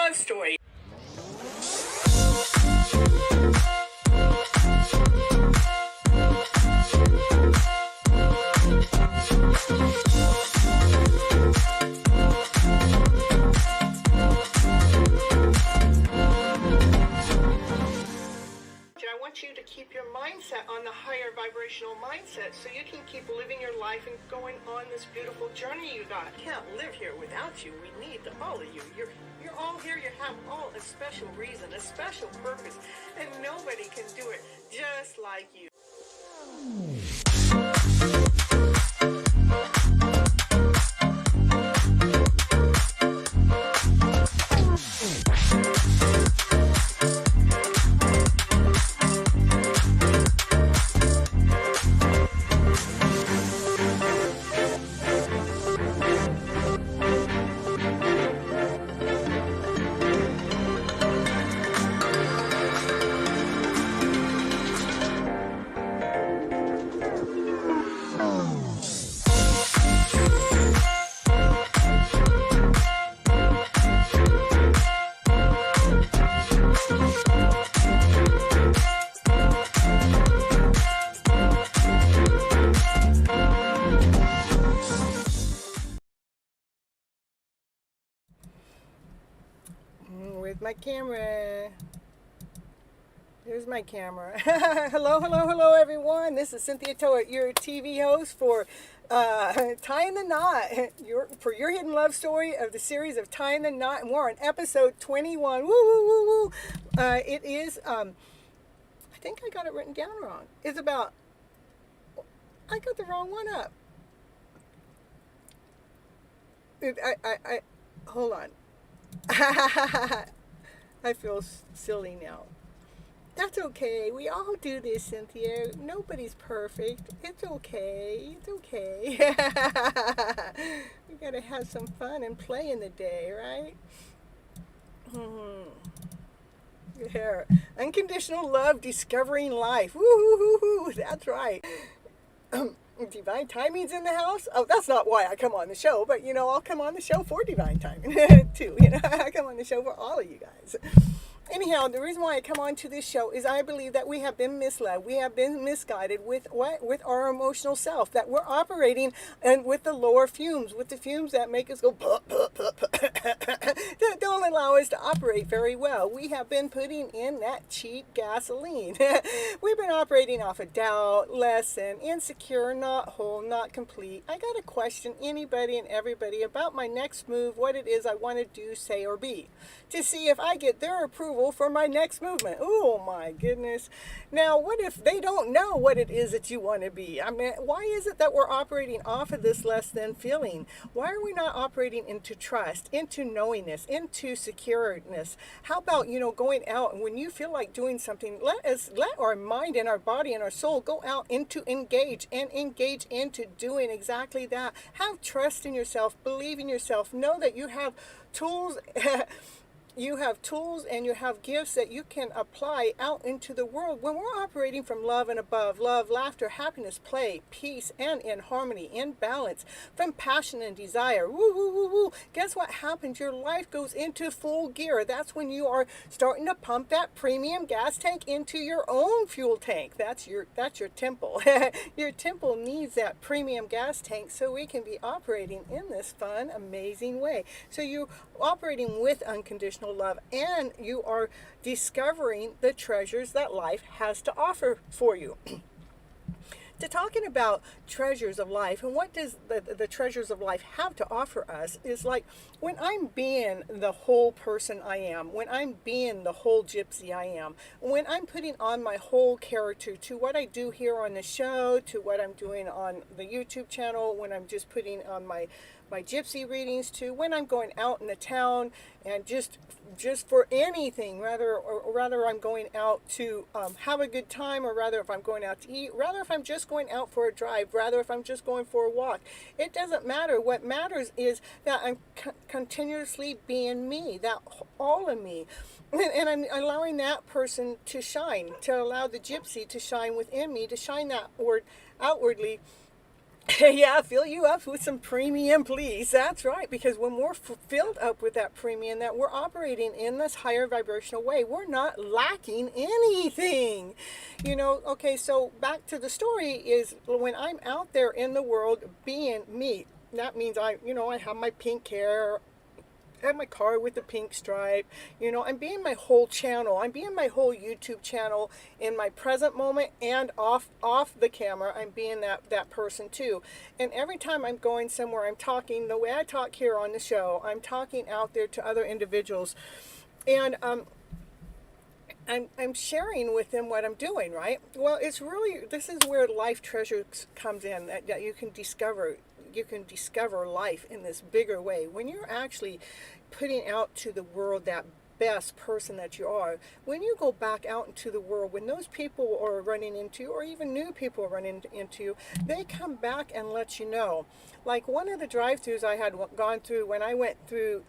love story. I want you to keep your mindset on the higher vibrational mindset so you can keep living your life and going on this beautiful journey you got. I can't live here without you. We need all of you. You're all here. You have all a special reason, a special purpose, and nobody can do it just like you. Where's my camera? Here's my camera. Hello, everyone. This is Cynthia Toet, your TV host for Tying the Knot, for your hidden love story of the series of Tying the Knot, and we're on episode 21. Woo, woo, woo, woo. It is, I think I got it written down wrong. It's about, I got the wrong one up. Hold on. I feel silly now. That's okay. We all do this, Cynthia. Nobody's perfect. It's okay. It's okay. We gotta have some fun and play in the day, right? Yeah. Unconditional love, discovering life. Woo-hoo-hoo-hoo. That's right. Divine timing's in the house. Oh, that's not why I come on the show, but I'll come on the show for divine timing too. I come on the show for all of you guys. Anyhow, the reason why I come on to this show is I believe that we have been misled. We have been misguided with what? With our emotional self. That we're operating and with the lower fumes, with the fumes that make us go pup, pup, pup, pup, that don't allow us to operate very well. We have been putting in that cheap gasoline. We've been operating off of doubt, lesson, insecure, not whole, not complete. I got to question anybody and everybody about my next move, what it is I want to do, say, or be, to see if I get their approval for my next movement. Oh my goodness. Now, what if they don't know what it is that you want to be? I mean, why is it that we're operating off of this less than feeling? Why are we not operating into trust, into knowingness, into secureness? How about, going out, and when you feel like doing something, let our mind and our body and our soul go out into engage into doing exactly that. Have trust in yourself, believe in yourself, know that you have tools. You have tools and you have gifts that you can apply out into the world. When we're operating from love and above, love, laughter, happiness, play, peace, and in harmony, in balance, from passion and desire, woo, woo, woo, woo. Guess what happens? Your life goes into full gear. That's when you are starting to pump that premium gas tank into your own fuel tank. That's your temple. Your temple needs that premium gas tank so we can be operating in this fun, amazing way. So you're operating with unconditional love, and you are discovering the treasures that life has to offer for you. To talking about treasures of life and what does the treasures of life have to offer us is like when I'm being the whole person I am, when I'm being the whole gypsy I am, when I'm putting on my whole character to what I do here on the show, to what I'm doing on the YouTube channel, when I'm just putting on my gypsy readings, to when I'm going out in the town and just for anything, rather I'm going out to have a good time, or rather if I'm going out to eat, rather if I'm just going out for a drive, rather if I'm just going for a walk. It doesn't matter. What matters is that I'm continuously being me, that all of me. And I'm allowing that person to shine, to allow the gypsy to shine within me, to shine that outwardly Yeah, fill you up with some premium, please. That's right. Because when we're filled up with that premium, that we're operating in this higher vibrational way, we're not lacking anything. Okay, so back to the story is when I'm out there in the world being me, that means I have my pink hair, at my car with the pink stripe. I'm being my whole channel. I'm being my whole YouTube channel in my present moment and off the camera. I'm being that person too. And every time I'm going somewhere, I'm talking the way I talk here on the show. I'm talking out there to other individuals, and I'm sharing with them what I'm doing, right? Well, this is where life treasures comes in, that you can discover life in this bigger way. When you're actually putting out to the world that best person that you are, when you go back out into the world, when those people are running into, or even new people are running into you, they come back and let you know. Like one of the drive-thrus I had gone through, when I went through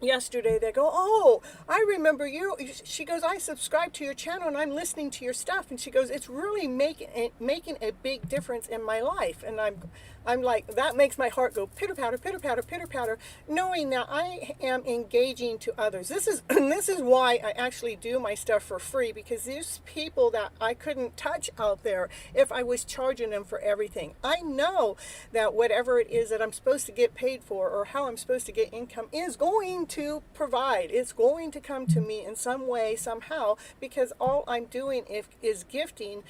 yesterday, they go, "Oh, I remember you." She goes, "I subscribe to your channel and I'm listening to your stuff." And she goes, "It's really making a big difference in my life." And I'm like, that makes my heart go pitter patter, pitter patter, pitter patter, knowing that I am engaging to others. This is why I actually do my stuff for free, because there's people that I couldn't touch out there if I was charging them for everything. I know that whatever it is that I'm supposed to get paid for, or how I'm supposed to get income, is going to provide. It's going to come to me in some way, somehow, because all I'm doing is gifting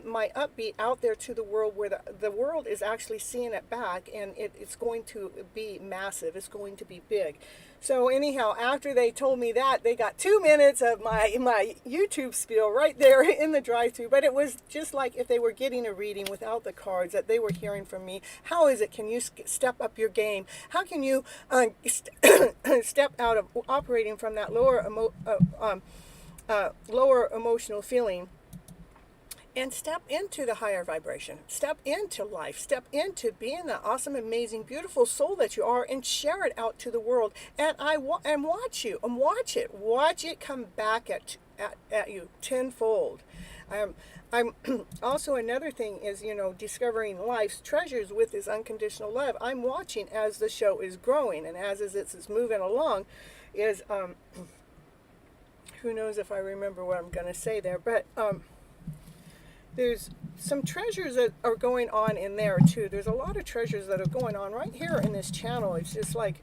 my upbeat out there to the world, where the world is actually seeing it back, and it's going to be massive. It's going to be big. So anyhow, after they told me that, they got 2 minutes of my YouTube spiel right there in the drive-thru. But it was just like if they were getting a reading without the cards, that they were hearing from me. How is it? Can you step up your game? How can you step out of operating from that lower emotional feeling, and step into the higher vibration, step into life, step into being the awesome, amazing, beautiful soul that you are, and share it out to the world. And watch it come back at you tenfold. I'm also, another thing is, discovering life's treasures with this unconditional love. I'm watching as the show is growing, and as it's moving along, is who knows if I remember what I'm going to say there, but there's some treasures that are going on in there too. There's a lot of treasures that are going on right here in this channel. It's just like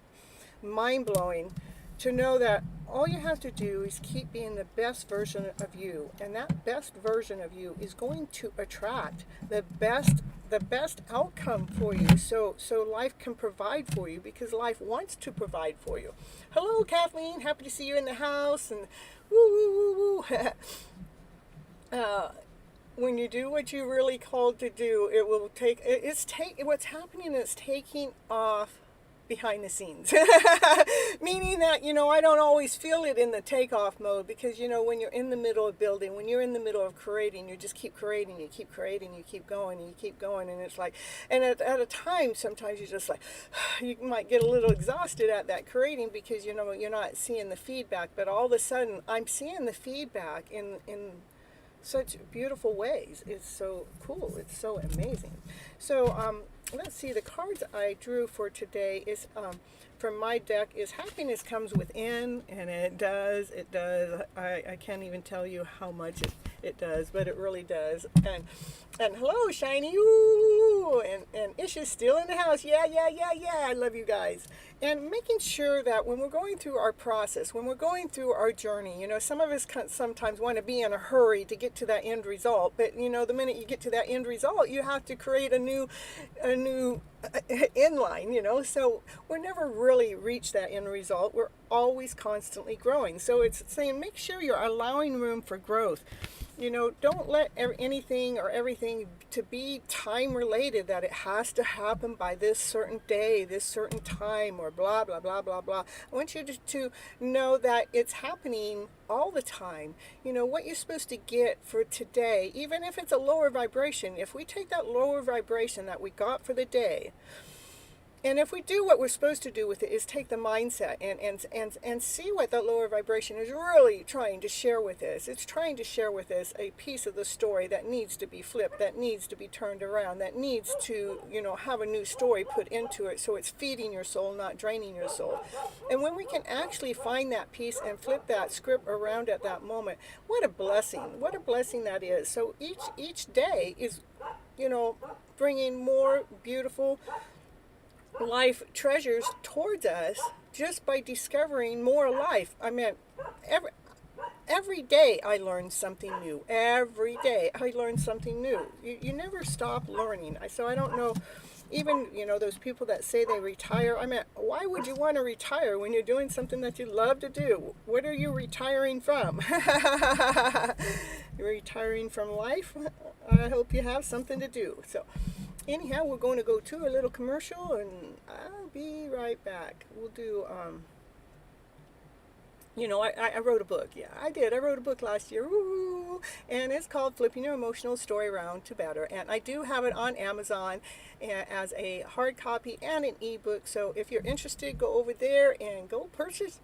mind-blowing to know that all you have to do is keep being the best version of you, and that best version of you is going to attract the best outcome for you, so life can provide for you, because life wants to provide for you. Hello, Kathleen, happy to see you in the house, and woo woo woo woo. When you do what you're really called to do, it will what's happening is taking off behind the scenes. Meaning that, I don't always feel it in the takeoff mode, because, when you're in the middle of building, when you're in the middle of creating, you just keep creating, you keep creating, you keep going, and you keep going. And it's like, and at a time, sometimes you're just like, you might get a little exhausted at that creating, because, you're not seeing the feedback. But all of a sudden, I'm seeing the feedback in such beautiful ways. It's so cool. It's so amazing. So let's see, the cards I drew for today is from my deck is Happiness Comes Within, and it does. I can't even tell you how much it does, but it really does. And hello, Shiny, ooh, and Isha's still in the house. Yeah, I love you guys. And making sure that when we're going through our process, when we're going through our journey, some of us sometimes want to be in a hurry to get to that end result. But, the minute you get to that end result, you have to create a new inline, So we're never really reach that end result. We're always constantly growing. So it's saying make sure you're allowing room for growth. Don't let anything or everything to be time related, that it has to happen by this certain day, this certain time, or blah, blah, blah, blah, blah. I want you to know that it's happening all the time. What you're supposed to get for today, even if it's a lower vibration, if we take that lower vibration that we got for the day, And if we do what we're supposed to do with it, is take the mindset and see what that lower vibration is really trying to share with us. It's trying to share with us a piece of the story that needs to be flipped, that needs to be turned around, that needs to, have a new story put into it, so it's feeding your soul, not draining your soul. And when we can actually find that piece and flip that script around at that moment, what a blessing! What a blessing that is. So each day is, bringing more beautiful life treasures towards us just by discovering more life. I mean, every day I learn something new. Every day I learn something new. You never stop learning. So I don't know, even, those people that say they retire. I mean, why would you want to retire when you're doing something that you love to do? What are you retiring from? You're retiring from life? I hope you have something to do. So anyhow, we're going to go to a little commercial, and I'll be right back. We'll do, I wrote a book. Yeah, I did. I wrote a book last year. Woo! And it's called Flipping Your Emotional Story Around to Better. And I do have it on Amazon as a hard copy and an ebook. So if you're interested, go over there and go purchase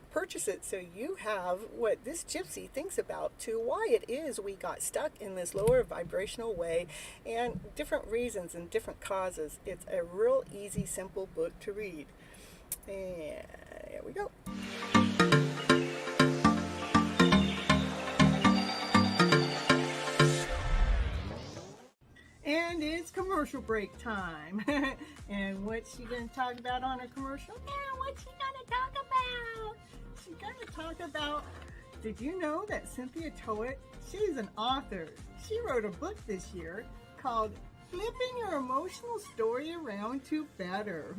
it, so you have what this gypsy thinks about to why it is we got stuck in this lower vibrational way, and different reasons and different causes. It's a real easy, simple book to read. And here we go. And it's commercial break time. And what's she going to talk about on her commercial? Yeah, what's she going to talk about? She's going to talk about, did you know that Cynthia Toet, she's an author. She wrote a book this year called Flipping Your Emotional Story Around to Better.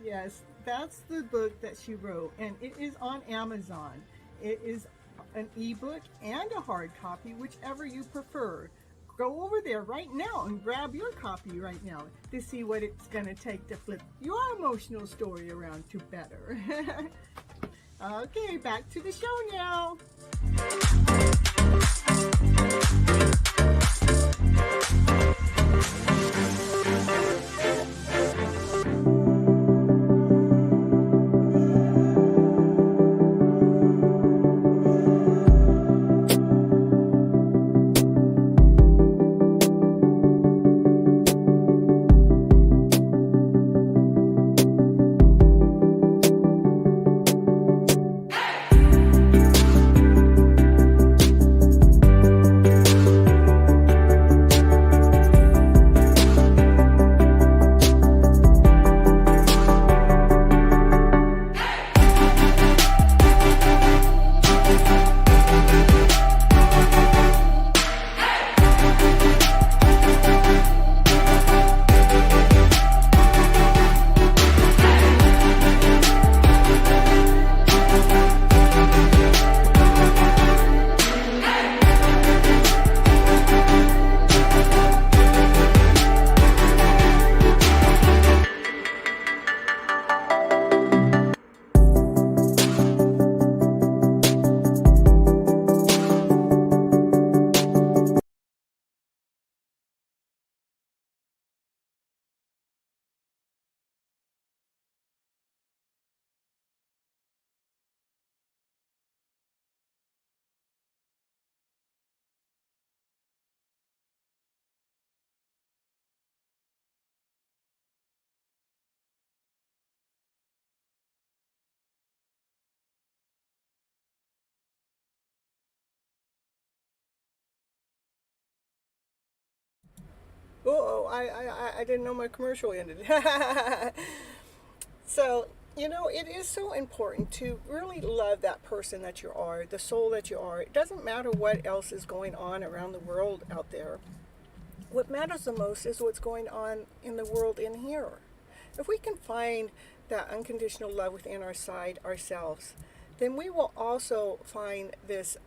Yes, that's the book that she wrote, and it is on Amazon. It is an ebook and a hard copy, whichever you prefer. Go over there right now and grab your copy right now to see what it's going to take to flip your emotional story around to better. Okay, back to the show now. Oh, I didn't know my commercial ended. So, it is so important to really love that person that you are, the soul that you are. It doesn't matter what else is going on around the world out there. What matters the most is what's going on in the world in here. If we can find that unconditional love within ourselves, then we will also find this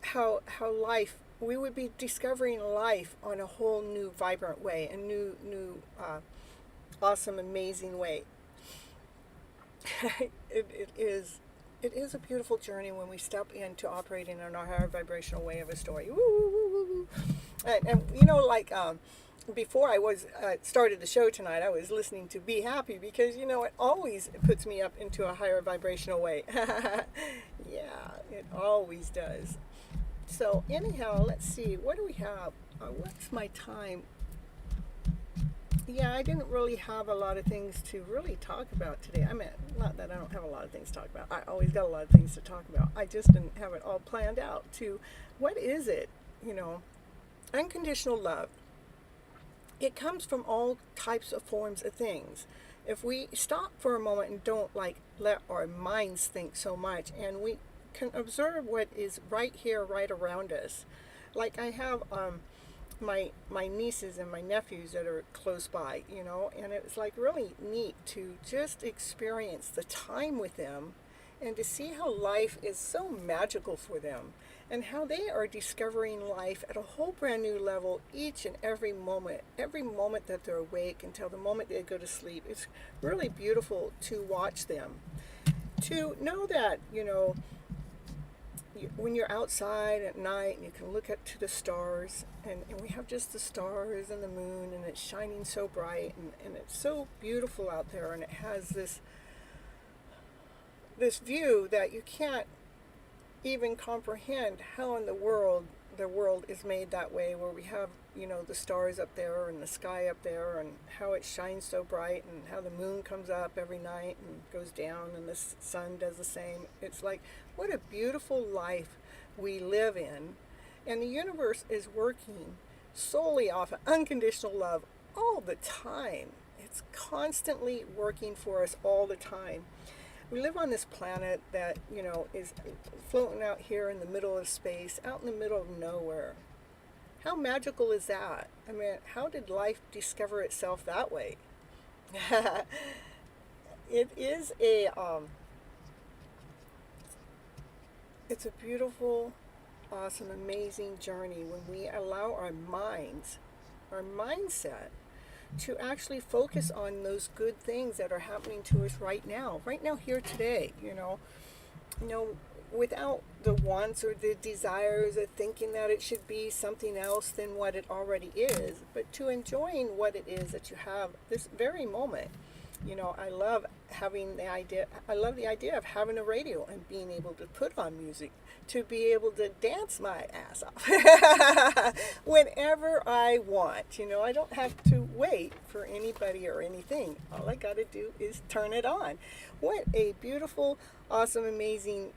how life, we would be discovering life on a whole new vibrant way, a new awesome, amazing way. It it is a beautiful journey when we step into operating in our higher vibrational way of a story. Woo, woo, woo, woo, woo. And you know, like before I was started the show tonight, I was listening to Be Happy, because you know it always puts me up into a higher vibrational way. Yeah, it always does. So anyhow, let's see, what do we have? What's my time? Yeah, I didn't really have a lot of things to really talk about today. I mean, not that I don't have a lot of things to talk about. I always got a lot of things to talk about. I just didn't have it all planned out to, what is it? You know, unconditional love. It comes from all types of forms of things. If we stop for a moment and don't like let our minds think so much, and we can observe what is right here, right around us. Like I have my nieces and my nephews that are close by, you know, and it's like really neat to just experience the time with them and to see how life is so magical for them and how they are discovering life at a whole brand new level each and every moment that they're awake until the moment they go to sleep. It's really beautiful to watch them, to know that, you know, when you're outside at night and you can look up to the stars, and we have just the stars and the moon, and it's shining so bright, and it's so beautiful out there, and it has this view that you can't even comprehend how in the world is made that way, where we have, you know, the stars up there and the sky up there, and how it shines so bright, and how the moon comes up every night and goes down, and the sun does the same. It's like, what a beautiful life we live in, and the universe is working solely off of unconditional love all the time. It's constantly working for us all the time. We live on this planet that, you know, is floating out here in the middle of space, out in the middle of nowhere. How magical is that? I mean, how did life discover itself that way? It is it's a beautiful, awesome, amazing journey when we allow our mindset, to actually focus on those good things that are happening to us right now, here today, you know, without the wants or the desires of thinking that it should be something else than what it already is, but to enjoying what it is that you have this very moment. You know, I love the idea of having a radio and being able to put on music, to be able to dance my ass off whenever I want. You know, I don't have to wait for anybody or anything. All I got to do is turn it on. What a beautiful, awesome, amazing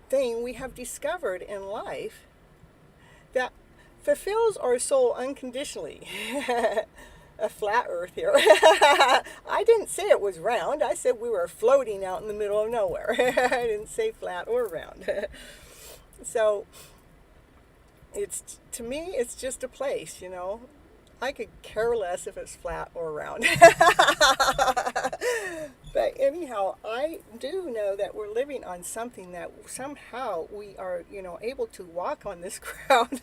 thing we have discovered in life that fulfills our soul unconditionally. A flat earth here. I didn't say it was round. I said we were floating out in the middle of nowhere. I didn't say flat or round. So to me, it's just a place, you know. I could care less if it's flat or round. But anyhow, I do know that we're living on something that somehow we are, you know, able to walk on this ground.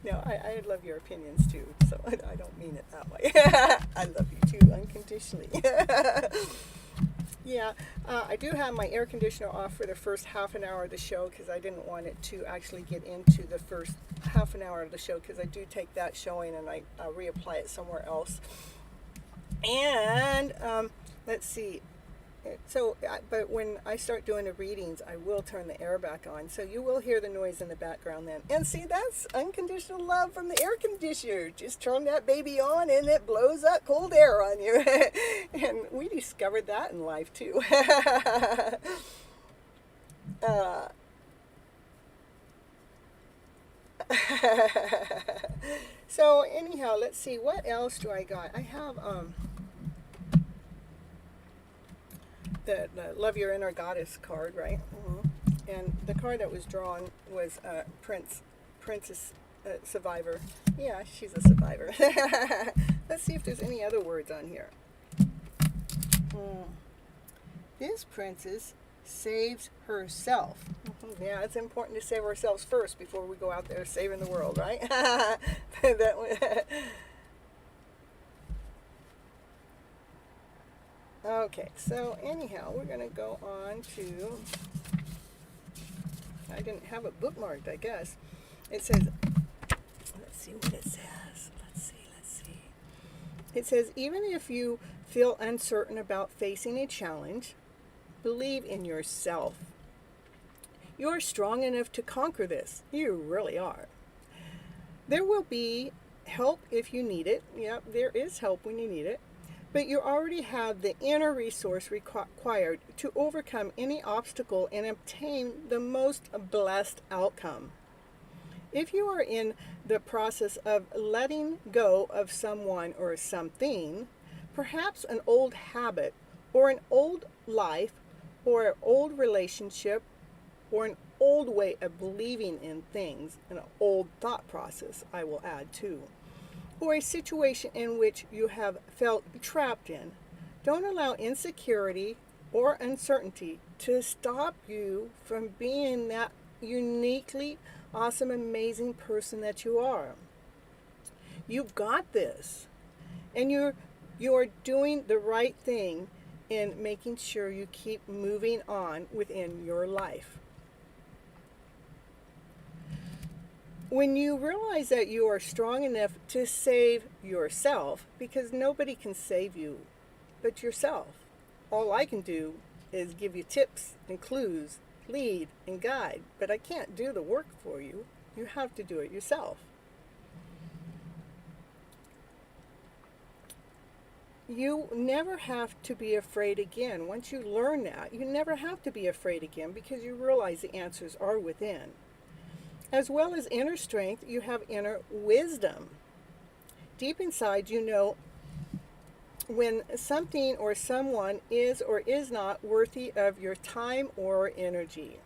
No, I love your opinions too, so I don't mean it that way. I love you too, unconditionally. Yeah, I do have my air conditioner off for the first half an hour of the show, because I didn't want it to actually get into the first half an hour of the show, because I do take that showing and I reapply it somewhere else. And let's see. So, but when I start doing the readings, I will turn the air back on. So you will hear the noise in the background then. And see, that's unconditional love from the air conditioner. Just turn that baby on and it blows up cold air on you. And we discovered that in life too. So anyhow, let's see, what else do I got? I have the Love Your Inner Goddess card, right? Mm-hmm. And the card that was drawn was Princess Survivor. Yeah, she's a survivor. Let's see if there's any other words on here. This princess saves herself. Mm-hmm. Yeah, it's important to save ourselves first before we go out there saving the world, right? Okay, so anyhow, we're going to go on to I didn't have it bookmarked, I guess. It says, let's see what it says. Let's see. It says, even if you feel uncertain about facing a challenge, believe in yourself. You're strong enough to conquer this. You really are. There will be help if you need it. Yep, there is help when you need it. But you already have the inner resource required to overcome any obstacle and obtain the most blessed outcome. If you are in the process of letting go of someone or something, perhaps an old habit or an old life or an old relationship or an old way of believing in things, an old thought process, I will add too, or a situation in which you have felt trapped in, don't allow insecurity or uncertainty to stop you from being that uniquely awesome, amazing person that you are. You've got this, and you're doing the right thing in making sure you keep moving on within your life. When you realize that you are strong enough to save yourself, because nobody can save you but yourself. All I can do is give you tips and clues, lead and guide, but I can't do the work for you. You have to do it yourself. You never have to be afraid again. Once you learn that, you never have to be afraid again because you realize the answers are within. As well as inner strength, you have inner wisdom. Deep inside, you know when something or someone is or is not worthy of your time or energy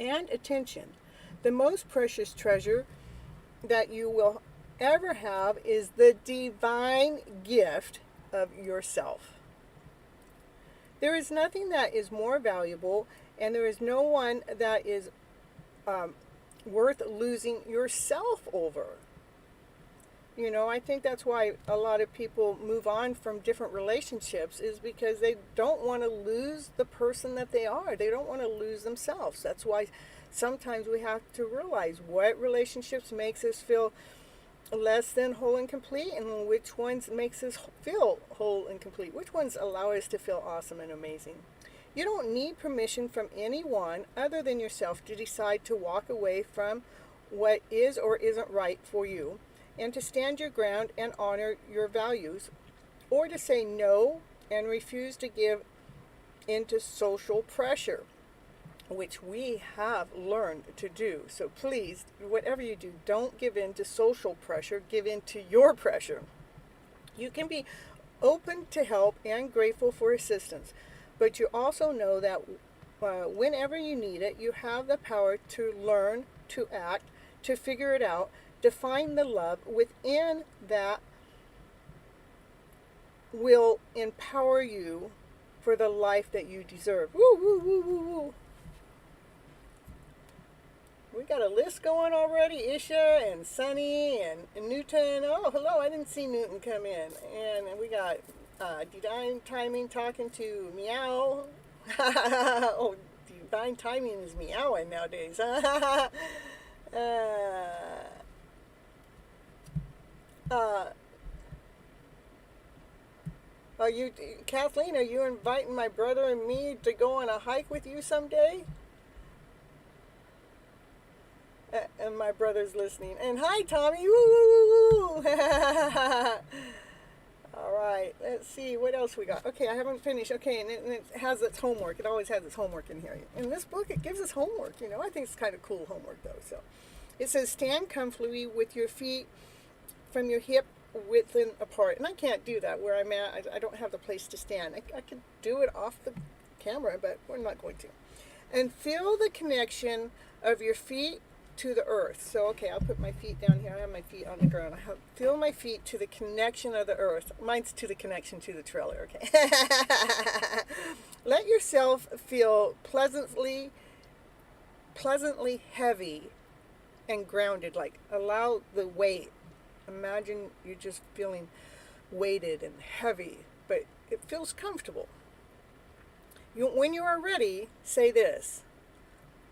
and attention. The most precious treasure that you will ever have is the divine gift of yourself. There is nothing that is more valuable, and there is no one that is worth losing yourself over. You know, I think that's why a lot of people move on from different relationships, is because they don't want to lose the person that they are. They don't want to lose themselves. That's why sometimes we have to realize what relationships makes us feel less than whole and complete, and which ones makes us feel whole and complete. Which ones allow us to feel awesome and amazing. You don't need permission from anyone other than yourself to decide to walk away from what is or isn't right for you, and to stand your ground and honor your values, or to say no and refuse to give into social pressure, which we have learned to do. So please, whatever you do, don't give in to social pressure, give in to your pressure. You can be open to help and grateful for assistance, but you also know that whenever you need it, you have the power to learn, to act, to figure it out, to find the love within that will empower you for the life that you deserve. Woo, woo, woo, woo, woo. We got a list going already. Isha and Sunny and Newton. Oh, hello. I didn't see Newton come in. And we got Divine Timing talking to Meow. Oh, Divine Timing is meowing nowadays. Kathleen, are you inviting my brother and me to go on a hike with you someday? And my brother's listening. And hi, Tommy. Woo! All right. Let's see what else we got. Okay, I haven't finished. Okay, and it has its homework. It always has its homework in here. In this book, it gives us homework. You know, I think it's kind of cool homework, though. So, it says, stand comfortably with your feet from your hip width and apart. And I can't do that where I'm at. I don't have the place to stand. I could do it off the camera, but we're not going to. And feel the connection of your feet to the earth. So, okay, I'll put my feet down here. I have my feet on the ground. Feel my feet to the connection of the earth. Mine's to the connection to the trailer, okay? Let yourself feel pleasantly heavy and grounded. Like, allow the weight. Imagine you're just feeling weighted and heavy, but it feels comfortable. When you are ready, say this: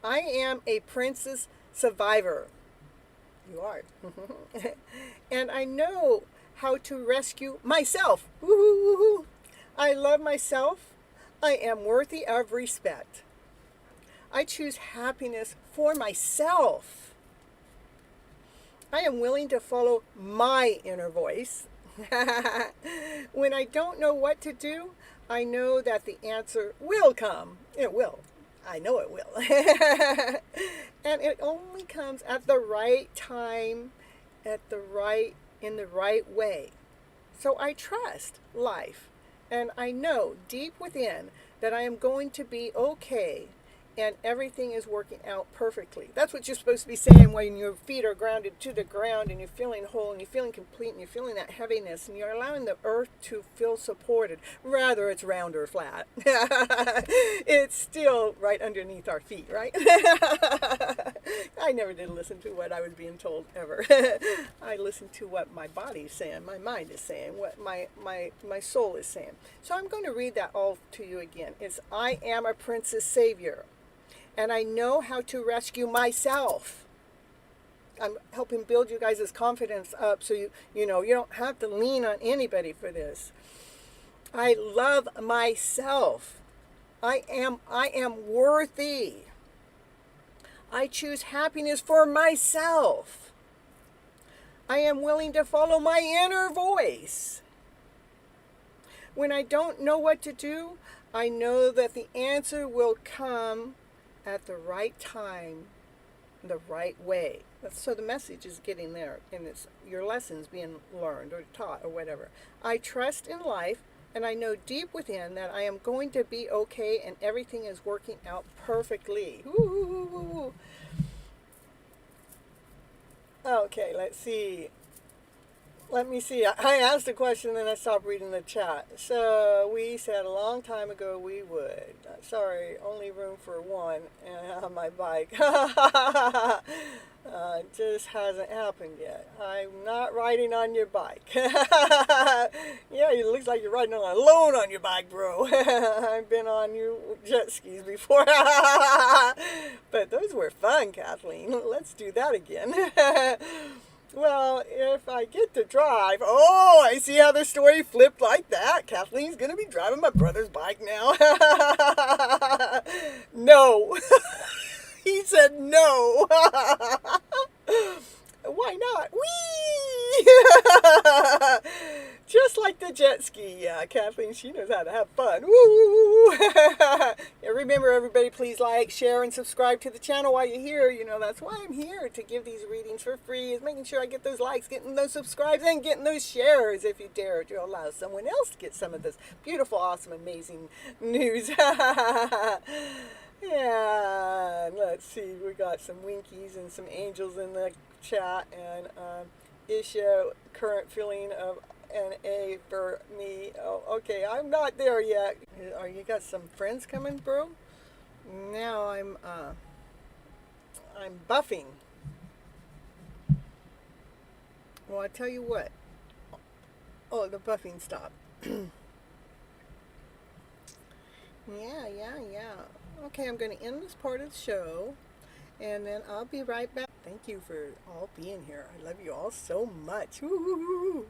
I am a princess survivor. You are. And I know how to rescue myself. Woo-hoo-hoo-hoo. I love myself. I am worthy of respect. I choose happiness for myself. I am willing to follow my inner voice. When I don't know what to do, I know that the answer will come. It will. I know it will. And it only comes at the right time, in the right way. So I trust life, and I know deep within that I am going to be okay, and everything is working out perfectly. That's what you're supposed to be saying when your feet are grounded to the ground and you're feeling whole and you're feeling complete and you're feeling that heaviness and you're allowing the earth to feel supported. Rather it's round or flat. It's still right underneath our feet, right? I never did listen to what I was being told ever. I listened to what my body's saying, my mind is saying, what my soul is saying. So I'm going to read that all to you again. It's I am a princess savior. And I know how to rescue myself. I'm helping build you guys' confidence up so you don't have to lean on anybody for this. I love myself. I am worthy. I choose happiness for myself. I am willing to follow my inner voice. When I don't know what to do, I know that the answer will come at the right time, the right way. So the message is getting there, and it's your lessons being learned or taught or whatever. I trust in life, and I know deep within that I am going to be okay, and everything is working out perfectly. Ooh. Okay, let's see. Let me see. I asked a question, then I stopped reading the chat. So we said a long time ago we would. Sorry, only room for one on my bike. Just hasn't happened yet. I'm not riding on your bike. Yeah, it looks like you're riding alone on your bike, bro. I've been on your jet skis before. But those were fun, Kathleen. Let's do that again. Well, if I get to drive, I see how the story flipped like that. Kathleen's going to be driving my brother's bike now. No. He said no. Why not? Whee! Just like the jet ski. Yeah, Kathleen, she knows how to have fun. Woo! Yeah, remember, everybody, please like, share, and subscribe to the channel while you're here. That's why I'm here, to give these readings for free, is making sure I get those likes, getting those subscribes, and getting those shares, if you dare, to allow someone else to get some of this beautiful, awesome, amazing news. Yeah, let's see, we got some winkies and some angels in the chat, and Asha, current feeling of an A for me. Oh, okay, I'm not there yet. You got some friends coming, bro? Now I'm buffing. Well, I tell you what. Oh, the buffing stopped. Yeah. Okay, I'm going to end this part of the show, and then I'll be right back. Thank you for all being here. I love you all so much. Woo-hoo-hoo-hoo.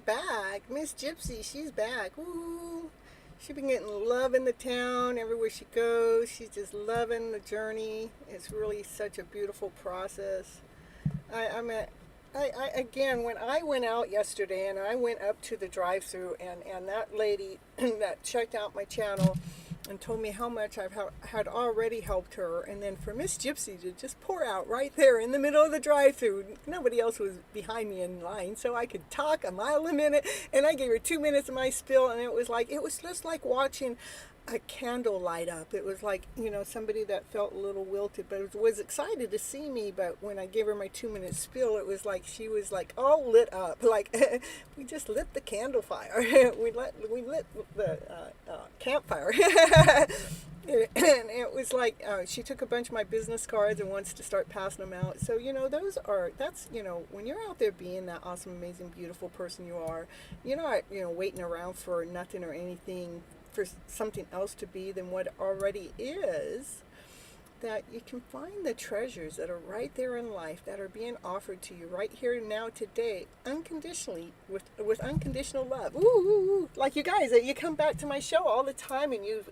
back. Miss Gypsy, she's back. Woo! She's been getting love in the town everywhere she goes. She's just loving the journey. It's really such a beautiful process. Again, when I went out yesterday and I went up to the drive-thru and that lady that checked out my channel and told me how much I had already helped her, and then for Miss Gypsy to just pour out right there in the middle of the drive-thru. Nobody else was behind me in line, so I could talk a mile a minute, and I gave her 2 minutes of my spiel, and it was just like watching a candle light up. It was like, somebody that felt a little wilted, but was excited to see me. But when I gave her my 2 minute spiel, it was like she was like all lit up. Like we just lit the candle fire. we lit the campfire. And it was like she took a bunch of my business cards and wants to start passing them out. So that's when you're out there being that awesome, amazing, beautiful person you are, you're not waiting around for nothing or anything for something else to be than what it already is. That you can find the treasures that are right there in life that are being offered to you right here now today, unconditionally, with unconditional love. Ooh, like you guys, you come back to my show all the time and you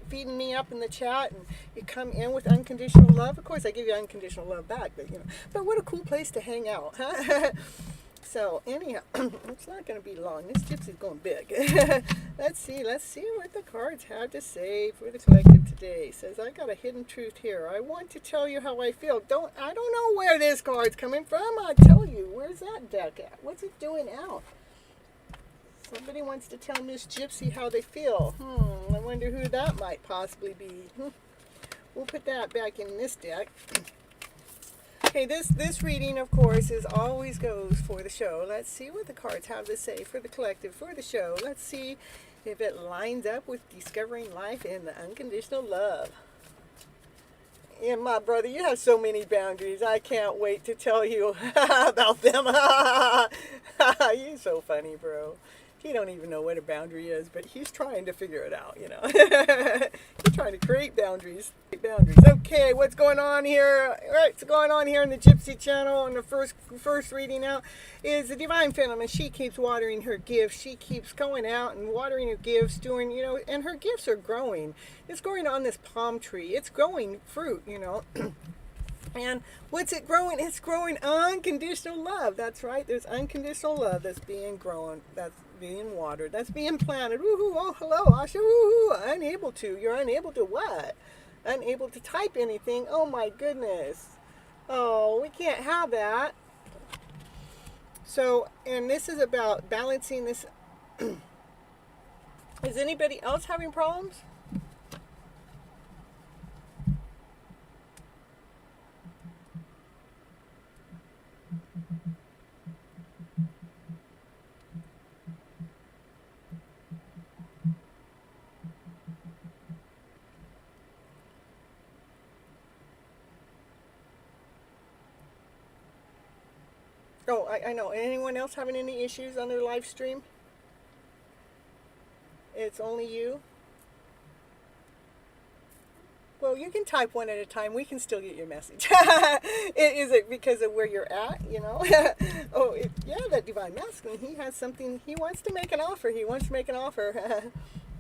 feeding me up in the chat, and you come in with unconditional love. Of course, I give you unconditional love back, but what a cool place to hang out, huh? So anyhow, it's not going to be long. This Gypsy's going big. Let's see what the cards have to say for the collective today. It says, I got a hidden truth here. I want to tell you how I feel. I don't know where this card's coming from. I'll tell you. Where's that deck at? What's it doing out? Somebody wants to tell Miss Gypsy how they feel. I wonder who that might possibly be. We'll put that back in this deck. Okay, this reading, of course, always goes for the show. Let's see what the cards have to say for the collective, for the show. Let's see if it lines up with discovering life and the unconditional love. And my brother, you have so many boundaries. I can't wait to tell you about them. You're so funny, bro. He don't even know what a boundary is, but he's trying to figure it out, He's trying to create boundaries. Okay, what's going on here? What's going on here in the Gypsy channel on the first reading out is the Divine Feminine. She keeps watering her gifts. She keeps going out and watering her gifts, doing, and her gifts are growing. It's growing on this palm tree. It's growing fruit, And what's it growing? It's growing unconditional love. That's right. There's unconditional love that's being grown. That's being watered. That's being planted. Woohoo! Oh, hello, Asha. Woohoo! Unable to. You're unable to what? Unable to type anything. Oh my goodness. Oh, we can't have that. So, and this is about balancing this. Is anybody else having problems? Oh, I know. Anyone else having any issues on their live stream? It's only you? Well, you can type one at a time. We can still get your message. Is it because of where you're at, Oh, yeah, that Divine Masculine. He has something. He wants to make an offer.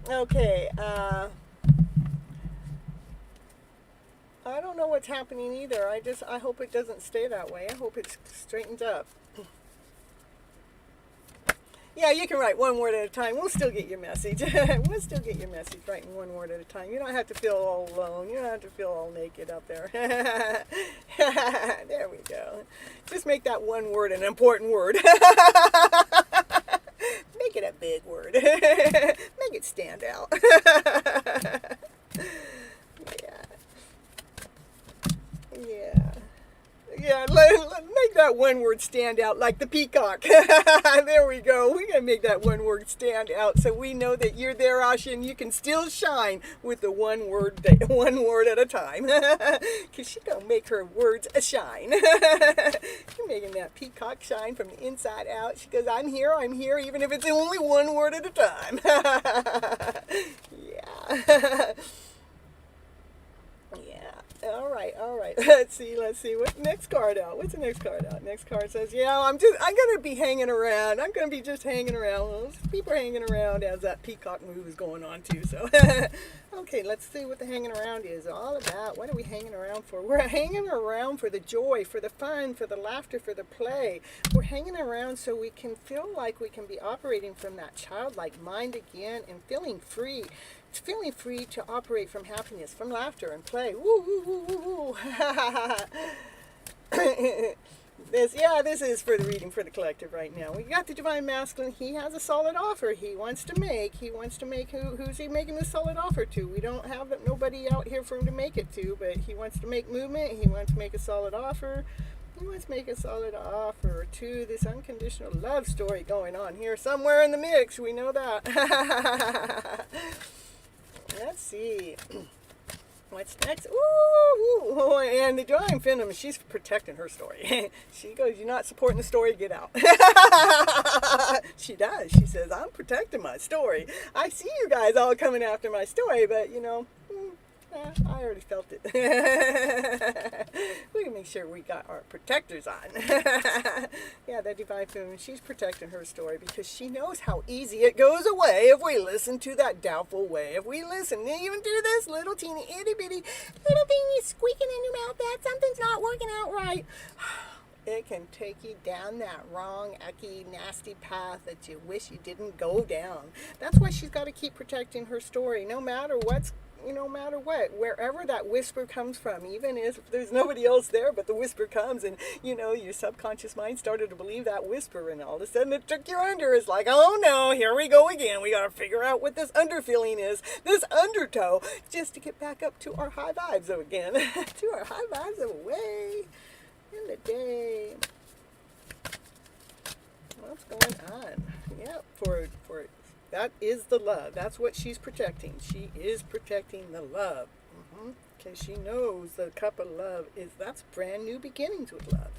Okay. I don't know what's happening either. I hope it doesn't stay that way. I hope it straightens up. Yeah, you can write one word at a time. We'll still get your message. We'll still get your message writing one word at a time. You don't have to feel all alone. You don't have to feel all naked up there. There we go. Just make that one word an important word. Make it a big word. Make it stand out. Yeah, make that one word stand out like the peacock. There we go. We're going to make that one word stand out so we know that you're there, Asha, and you can still shine with the one word at a time. Because she's going to make her words a shine. You're making that peacock shine from the inside out. She goes, I'm here, even if it's only one word at a time. Yeah. All All right, let's see. What next card out? What's the next card out? Next card says, yeah, I'm gonna be hanging around. I'm gonna be just hanging around. Well, people are hanging around as that peacock move is going on too. So, okay, let's see what the hanging around is all about. What are we hanging around for? We're hanging around for the joy, for the fun, for the laughter, for the play. We're hanging around so we can feel like we can be operating from that childlike mind again and feeling free. Feeling free to operate from happiness, from laughter and play. Woo, woo, woo, woo, woo. This is for the reading for the collective right now. We got the Divine Masculine. He has a solid offer he wants to make. Who's he making this solid offer to? We don't have nobody out here for him to make it to, but he wants to make movement. He wants to make a solid offer. He wants to make a solid offer to this unconditional love story going on here somewhere in the mix. We know that. Let's see. What's next? Ooh, and the Divine Feminine, she's protecting her story. She goes, you're not supporting the story, get out. She does. She says, I'm protecting my story. I see you guys all coming after my story, but, I already felt it. We can make sure we got our protectors on. Yeah, that Divine Feminine, she's protecting her story because she knows how easy it goes away if we listen to that doubtful way. If we listen even to this little teeny itty bitty little thing squeaking in your mouth that something's not working out right. It can take you down that wrong, icky, nasty path that you wish you didn't go down. That's why she's got to keep protecting her story, no matter what, wherever that whisper comes from, even if there's nobody else there, but the whisper comes and, your subconscious mind started to believe that whisper and all of a sudden it took you under. It's like, oh no, here we go again. We got to figure out what this under feeling is, this undertow, just to get back up to our high vibes again, to our high vibes of away in the day. What's going on? Yeah, for that is the love. That's what she's protecting. She is protecting the love. Because she knows the cup of love that's brand new beginnings with love.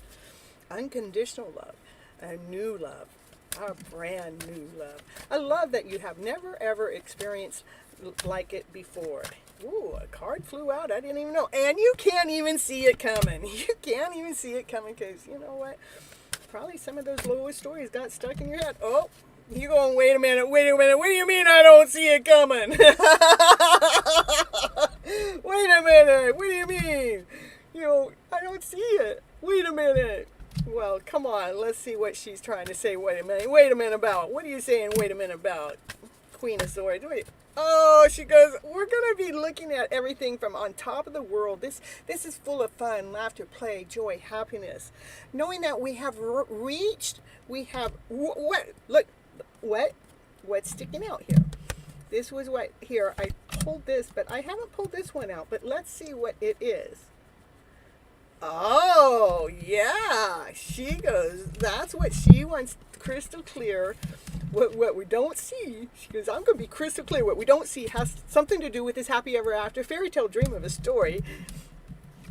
Unconditional love. A new love. A brand new love. A love that you have never ever experienced like it before. Ooh, a card flew out. I didn't even know. And you can't even see it coming. You can't even see it coming because, you know what? Probably some of those lowest stories got stuck in your head. Oh, you going, wait a minute. What do you mean I don't see it coming? Wait a minute. What do you mean? I don't see it. Wait a minute. Well, come on. Let's see what she's trying to say. Wait a minute about. What are you saying wait a minute about? Queen of Swords. Wait. Oh, she goes, we're going to be looking at everything from on top of the world. This is full of fun, laughter, play, joy, happiness. Knowing that we have reached, we have, what's sticking out here? This was what, here, I pulled this, but I haven't pulled this one out, but let's see what it is. Oh, yeah, she goes, that's what she wants crystal clear. What we don't see, she goes, I'm going to be crystal clear. What we don't see has something to do with this happy ever after fairy tale dream of a story.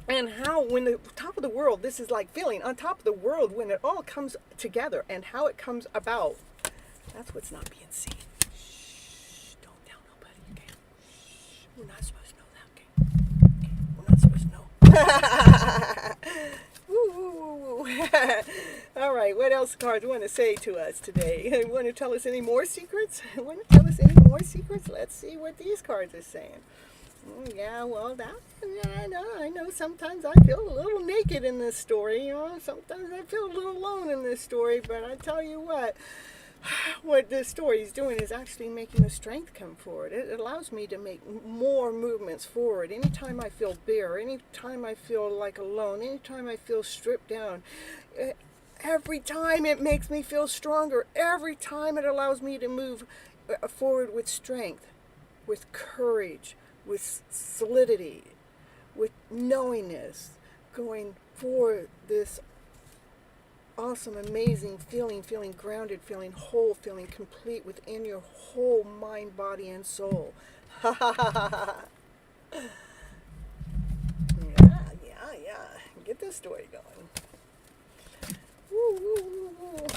And how when the top of the world, this is like feeling on top of the world when it all comes together and how it comes about. That's what's not being seen. Shh, don't tell nobody, okay? Shh, we're not supposed to know that, okay? We're not supposed to know. Woo, woo, woo, woo. All right, what else cards want to say to us today? Want to tell us any more secrets? Let's see what these cards are saying. Yeah, well, I know sometimes I feel a little naked in this story. Sometimes I feel a little alone in this story, but I tell you what this story is doing is actually making the strength come forward. It allows me to make more movements forward. Anytime I feel bare, anytime I feel like alone, anytime I feel stripped down, every time it makes me feel stronger. Every time it allows me to move forward with strength, with courage, with solidity, with knowingness, going for this awesome, amazing feeling grounded, feeling whole, feeling complete within your whole mind, body, and soul. Yeah. Get this story going. Woo, woo, woo, woo.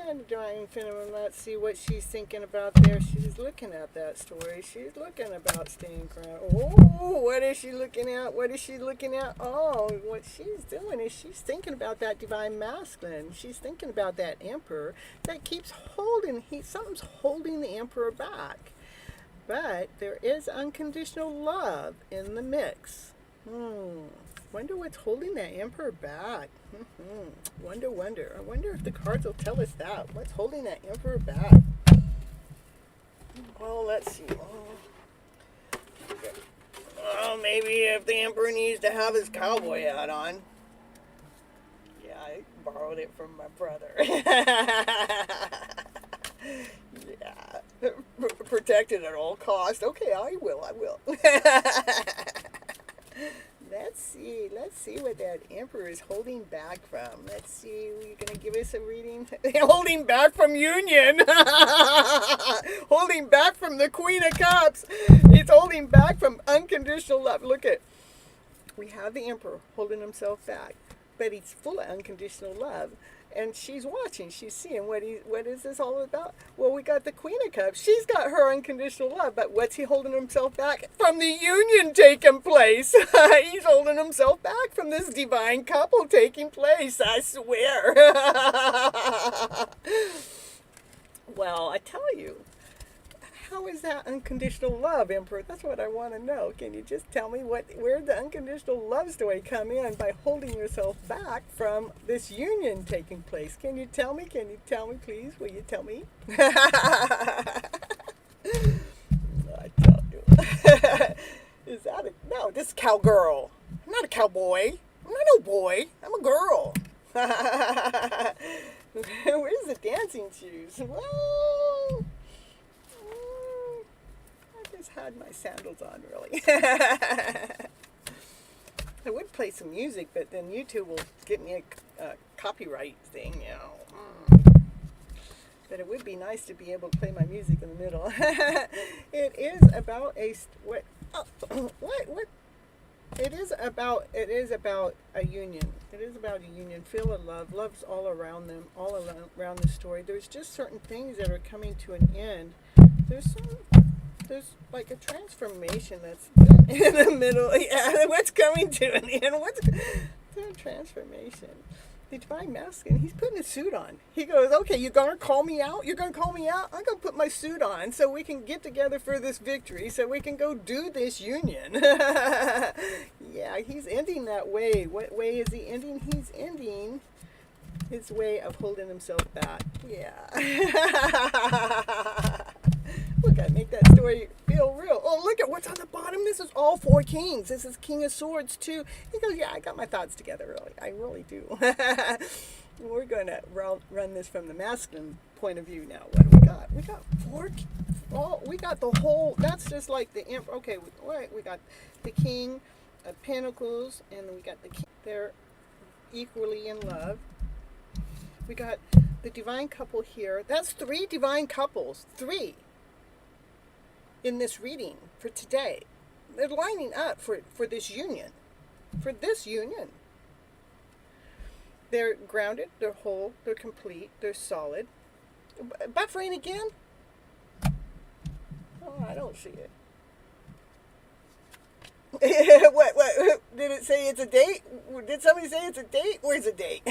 And Divine Feminine, let's see what she's thinking about there. She's looking at that story. She's looking about staying grounded. Oh, what is she looking at? What is she looking at? Oh, what she's doing is she's thinking about that Divine Masculine. She's thinking about that Emperor that keeps holding, something's holding the Emperor back. But there is unconditional love in the mix. Wonder what's holding that Emperor back. Wonder. I wonder if the cards will tell us that. What's holding that Emperor back? Well, let's see. Oh, maybe if the Emperor needs to have his cowboy hat on. Yeah, I borrowed it from my brother. Yeah. Protected at all costs. Okay, I will. Let's see what that Emperor is holding back from. Let's see, are you going to give us a reading? Holding back from union. Holding back from the Queen of Cups. It's holding back from unconditional love. Look at, we have the Emperor holding himself back, but he's full of unconditional love. And she's watching, she's seeing what is this all about? Well, we got the Queen of Cups. She's got her unconditional love, but what's he holding himself back from? The union taking place. He's holding himself back from this divine couple taking place, I swear. Well, I tell you, how is that unconditional love, Emperor? That's what I want to know. Can you just tell me where the unconditional love story come in by holding yourself back from this union taking place? Can you tell me? Can you tell me, please? Will you tell me? I tell you. Is that a... No, this is cowgirl. I'm not a cowboy. I'm not no boy. I'm a girl. Where's the dancing shoes? Well... had my sandals on, really. I would play some music, but then YouTube will get me a copyright thing, you know. But it would be nice to be able to play my music in the middle. It is about a what? Oh, what? It is about a union. It is about a union. Feel of love. Love's all around them, all around the story. There's just certain things that are coming to an end. There's like a transformation that's in the middle. Yeah, what's coming to an end? What's the transformation? The Divine Masculine, he's putting a suit on. He goes, okay, you're going to call me out? You're going to call me out? I'm going to put my suit on so we can get together for this victory, so we can go do this union. Yeah, he's ending that way. What way is he ending? He's ending his way of holding himself back. Yeah. We gotta make that story feel real. Oh, look at what's on the bottom. This is all 4 kings. This is King of Swords too. He goes, yeah, I got my thoughts together, really. I really do. We're going to run this from the masculine point of view now. What do we got? We got 4. We got the whole. That's just like the imp. Okay, we got the King of Pentacles, and we got the King. They're equally in love. We got the divine couple here. That's 3 divine couples. 3. In this reading for today. They're lining up for this union. For this union. They're grounded, they're whole, they're complete, they're solid. Buffering again? Oh, I don't see it. What? Did it say it's a date? Did somebody say it's a date? Where's a date?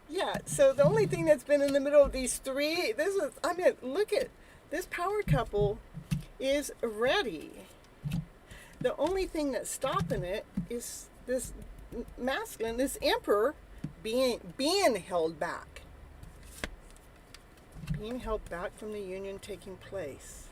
Yeah, so the only thing that's been in the middle of these 3, look at this power couple is ready. The only thing that's stopping it is this masculine, this Emperor being held back. Being held back from the union taking place.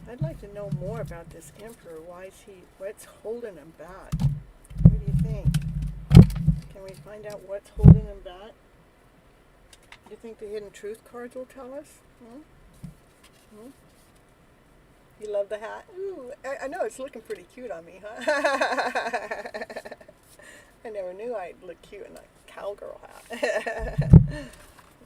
I'd like to know more about this Emperor. What's holding him back? What do you think? Can we find out what's holding him back? Do you think the hidden truth cards will tell us? You love the hat? Ooh, I know it's looking pretty cute on me, huh? I never knew I'd look cute in a cowgirl hat.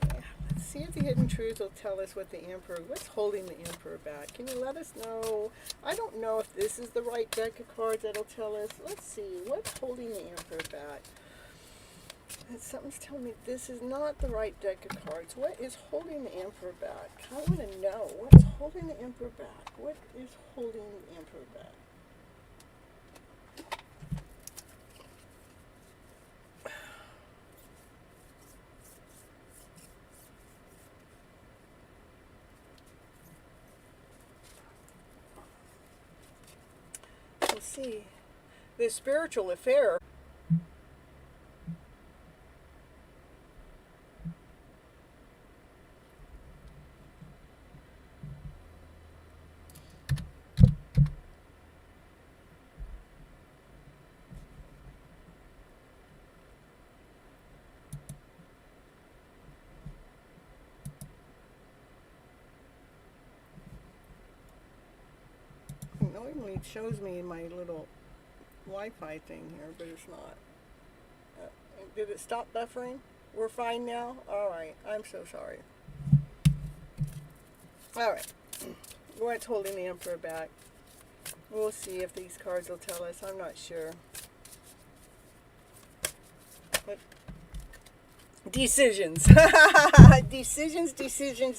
Yeah, let's see if the hidden truth will tell us what the Emperor, what's holding the Emperor back. Can you let us know? I don't know if this is the right deck of cards that'll tell us. Let's see, what's holding the Emperor back? And something's telling me this is not the right deck of cards. What is holding the Emperor back? I want to know. What's holding the Emperor back? What is holding the Emperor back? Let's see. The spiritual affair. Normally it shows me my little Wi-Fi thing here, but it's not. Did it stop buffering? We're fine now? Alright, I'm so sorry. Alright, what's holding the Emperor back? We'll see if these cards will tell us. I'm not sure. But decisions.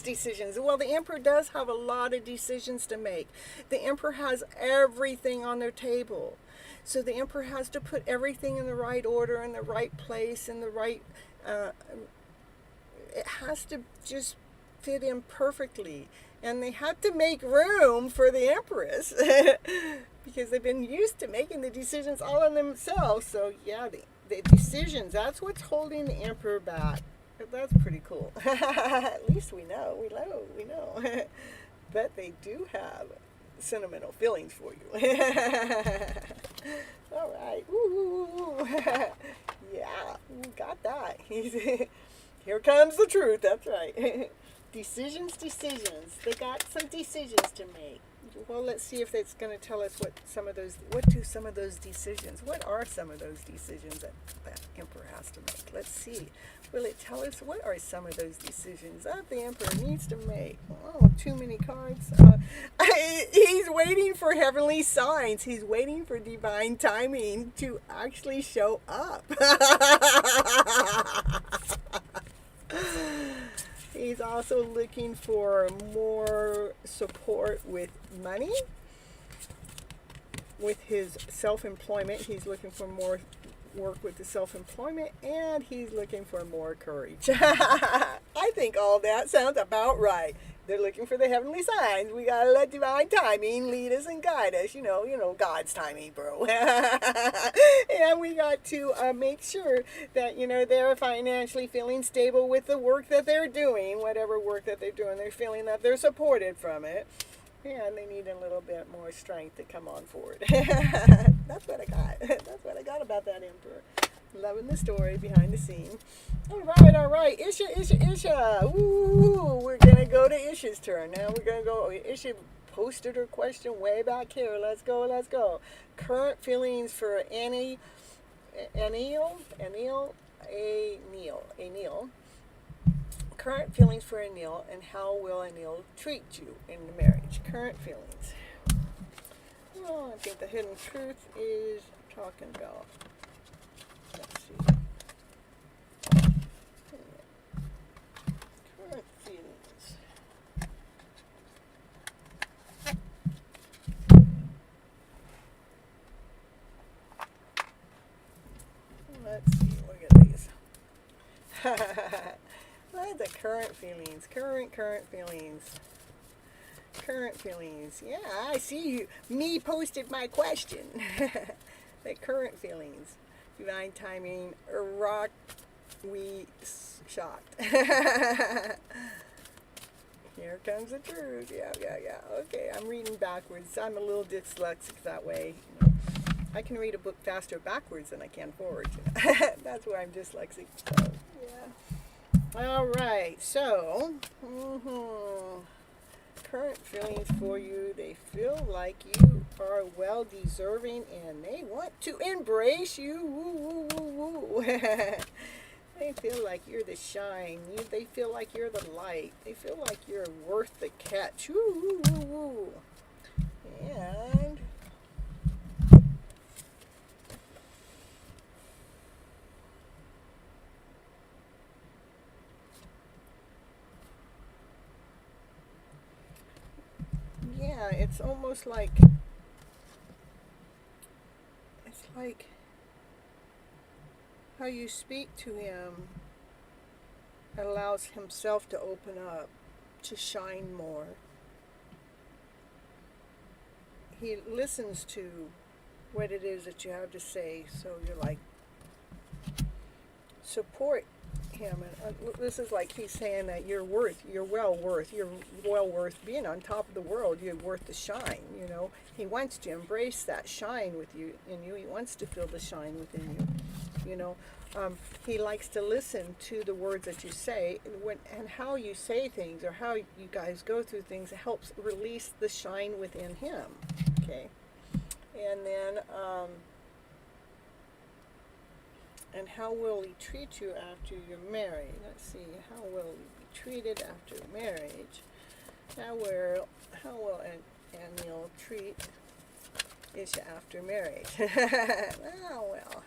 decisions. Well, the Emperor does have a lot of decisions to make. The Emperor has everything on their table. So the Emperor has to put everything in the right order, in the right place, in the right... it has to just fit in perfectly. And they have to make room for the Empress because they've been used to making the decisions all on themselves. So yeah, the decisions, that's what's holding the Emperor back. That's pretty cool. At least we know. But they do have sentimental feelings for you. All right. Ooh. Yeah, we got that. Here comes the truth. That's right. Decisions. They got some decisions to make. Well, let's see if it's going to tell us what are some of those decisions that Emperor has to make. Let's see. Will it tell us what are some of those decisions that the Emperor needs to make? Oh, too many cards. He's waiting for heavenly signs. He's waiting for divine timing to actually show up. He's also looking for more support with money, with his self-employment. He's looking for more work with the self-employment, and he's looking for more courage. I think all that sounds about right. They're looking for the heavenly signs. We gotta let divine timing lead us and guide us. You know, God's timing, bro. And we got to make sure that, they're financially feeling stable with the work that they're doing, whatever work that they're doing. They're feeling that they're supported from it. And they need a little bit more strength to come on forward. That's what I got. That's what I got about that Emperor. Loving the story behind the scene. All right. Isha. Ooh, we're going to go to Isha's turn. Now we're going to go. Isha posted her question way back here. Let's go. Current feelings for Anil. Current feelings for Anil, and how will Anil treat you in the marriage? Current feelings. Well, I think the hidden truth is talking about. Let's see. Current feelings. Let's see. Look at these. The current feelings. Current feelings. Yeah, I see you. Me posted my question. The current feelings. Divine timing. Rock. We shocked. Here comes the truth. Yeah. Okay, I'm reading backwards. I'm a little dyslexic that way. I can read a book faster backwards than I can forward. That's where I'm dyslexic. So, yeah. All right. So, current feelings for you. They feel like you are well deserving and they want to embrace you. Woo. They feel like you're the shine. They feel like you're the light. They feel like you're worth the catch. Woo, woo, woo, woo. And yeah, it's almost like, it's like how you speak to him allows himself to open up, to shine more. He listens to what it is that you have to say, so you're like, support him. And this is like he's saying that you're well worth being on top of the world. You're worth the shine, you know. He wants to embrace that shine with you in you. He wants to feel the shine within you, you know. He likes to listen to the words that you say, and how you say things, or how you guys go through things, helps release the shine within him. Okay, and then and how will he treat you after you're married? Let's see, how will you be treated after marriage? How will Daniel treat Asha after marriage? How well.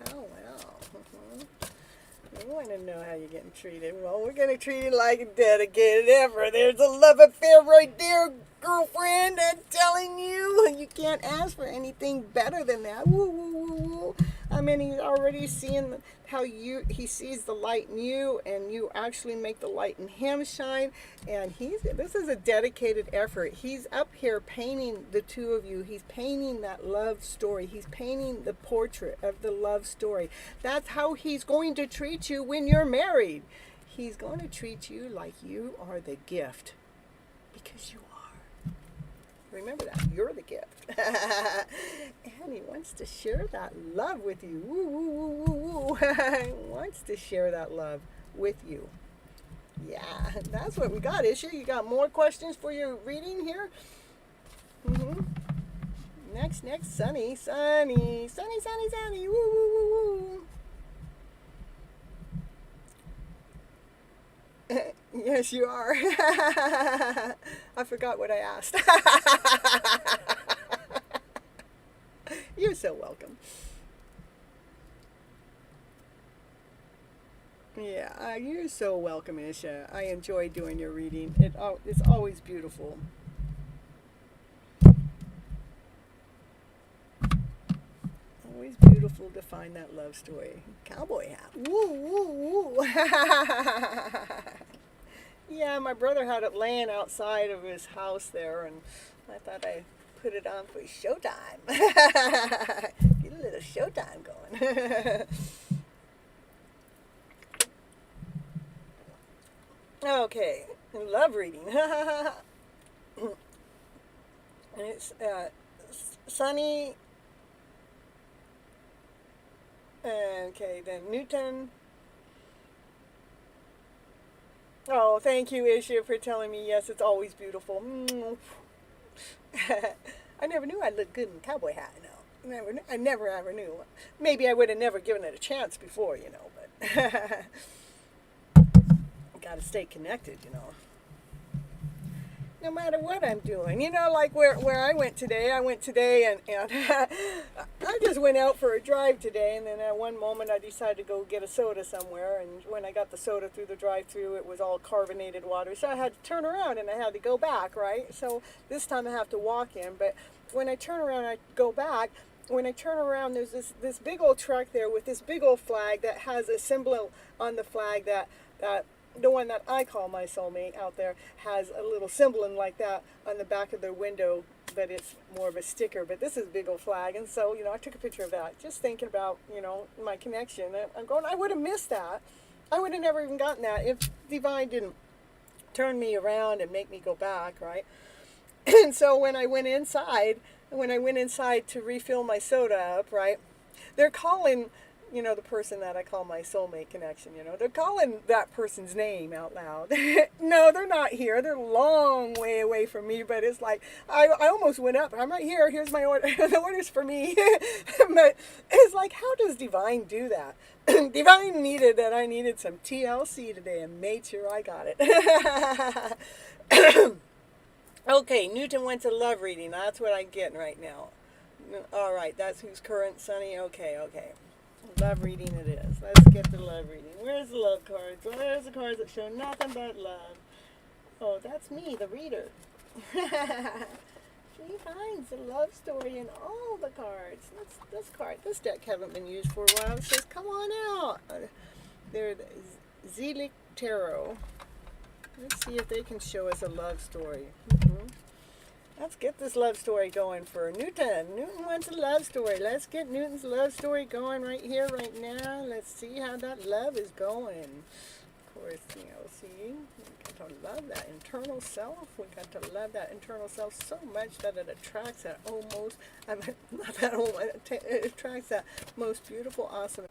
You want to know how you're getting treated. Well, we're going to treat you like a dedicated effort. There's a love affair right there, girlfriend. I'm telling you. You can't ask for anything better than that. Woo, woo, woo, woo. I mean, he's already seeing how he sees the light in you, and you actually make the light in him shine. And this is a dedicated effort. He's up here painting the two of you. He's painting that love story. He's painting the portrait of the love story. That's how he's going to treat you when you're married. He's going to treat you like you are the gift, because you are. Remember that. You're the gift. And he wants to share that love with you. Woo, woo, woo, woo, woo. He wants to share that love with you. Yeah, that's what we got, Asha. You got more questions for your reading here? Next, Sunny. Woo, woo, woo, woo. Yes, you are. I forgot what I asked. You're so welcome. Yeah, you're so welcome, Asha. I enjoy doing your reading. It's always beautiful. Always beautiful to find that love story. Cowboy hat. Woo, woo, woo. Yeah, my brother had it laying outside of his house there, and I thought I'd put it on for showtime. Get a little showtime going. Okay, love reading. And it's Sunny. Okay, then Newton. Oh, thank you, Asha, for telling me. Yes, it's always beautiful. I never knew I'd look good in a cowboy hat, you know. I never ever knew. Maybe I would have never given it a chance before, you know, but gotta stay connected, you know. No matter what I'm doing, you know, like where I went today and I just went out for a drive today, and then at one moment I decided to go get a soda somewhere, and when I got the soda through the drive-through, it was all carbonated water, so I had to turn around and I had to go back, right? So this time I have to walk in, but when I turn around, I go back. When I turn around, there's this big old truck there with this big old flag that has a symbol on the flag that the one that I call my soulmate out there has a little symbol like that on the back of their window, but it's more of a sticker. But this is a big old flag, and so, you know, I took a picture of that, just thinking about, you know, my connection. I'm going, I would have missed that. I would have never even gotten that if Divine didn't turn me around and make me go back, right? And so when I went inside to refill my soda up, right, they're calling you know, the person that I call my soulmate connection, you know, they're calling that person's name out loud. No, they're not here. They're a long way away from me, but it's like, I almost went up. I'm right here. Here's my order. The order's for me. But it's like, how does Divine do that? Divine needed that I needed some TLC today and made sure I got it. Okay, Newton wants a love reading. That's what I'm getting right now. All right, that's who's current, Sunny. Okay. Love reading it is. Let's get the love reading. Where's the love cards? Where's the cards that show nothing but love? Oh, that's me, the reader. She finds the love story in all the cards. This deck hasn't been used for a while. It says, come on out. They're the Zelig Tarot. Let's see if they can show us a love story. Let's get this love story going for Newton. Newton wants a love story. Let's get Newton's love story going right here, right now. Let's see how that love is going. Of course, you know, see, we got to love that internal self. We got to love that internal self so much that it attracts that almost, not that almost, it attracts that most beautiful, awesome.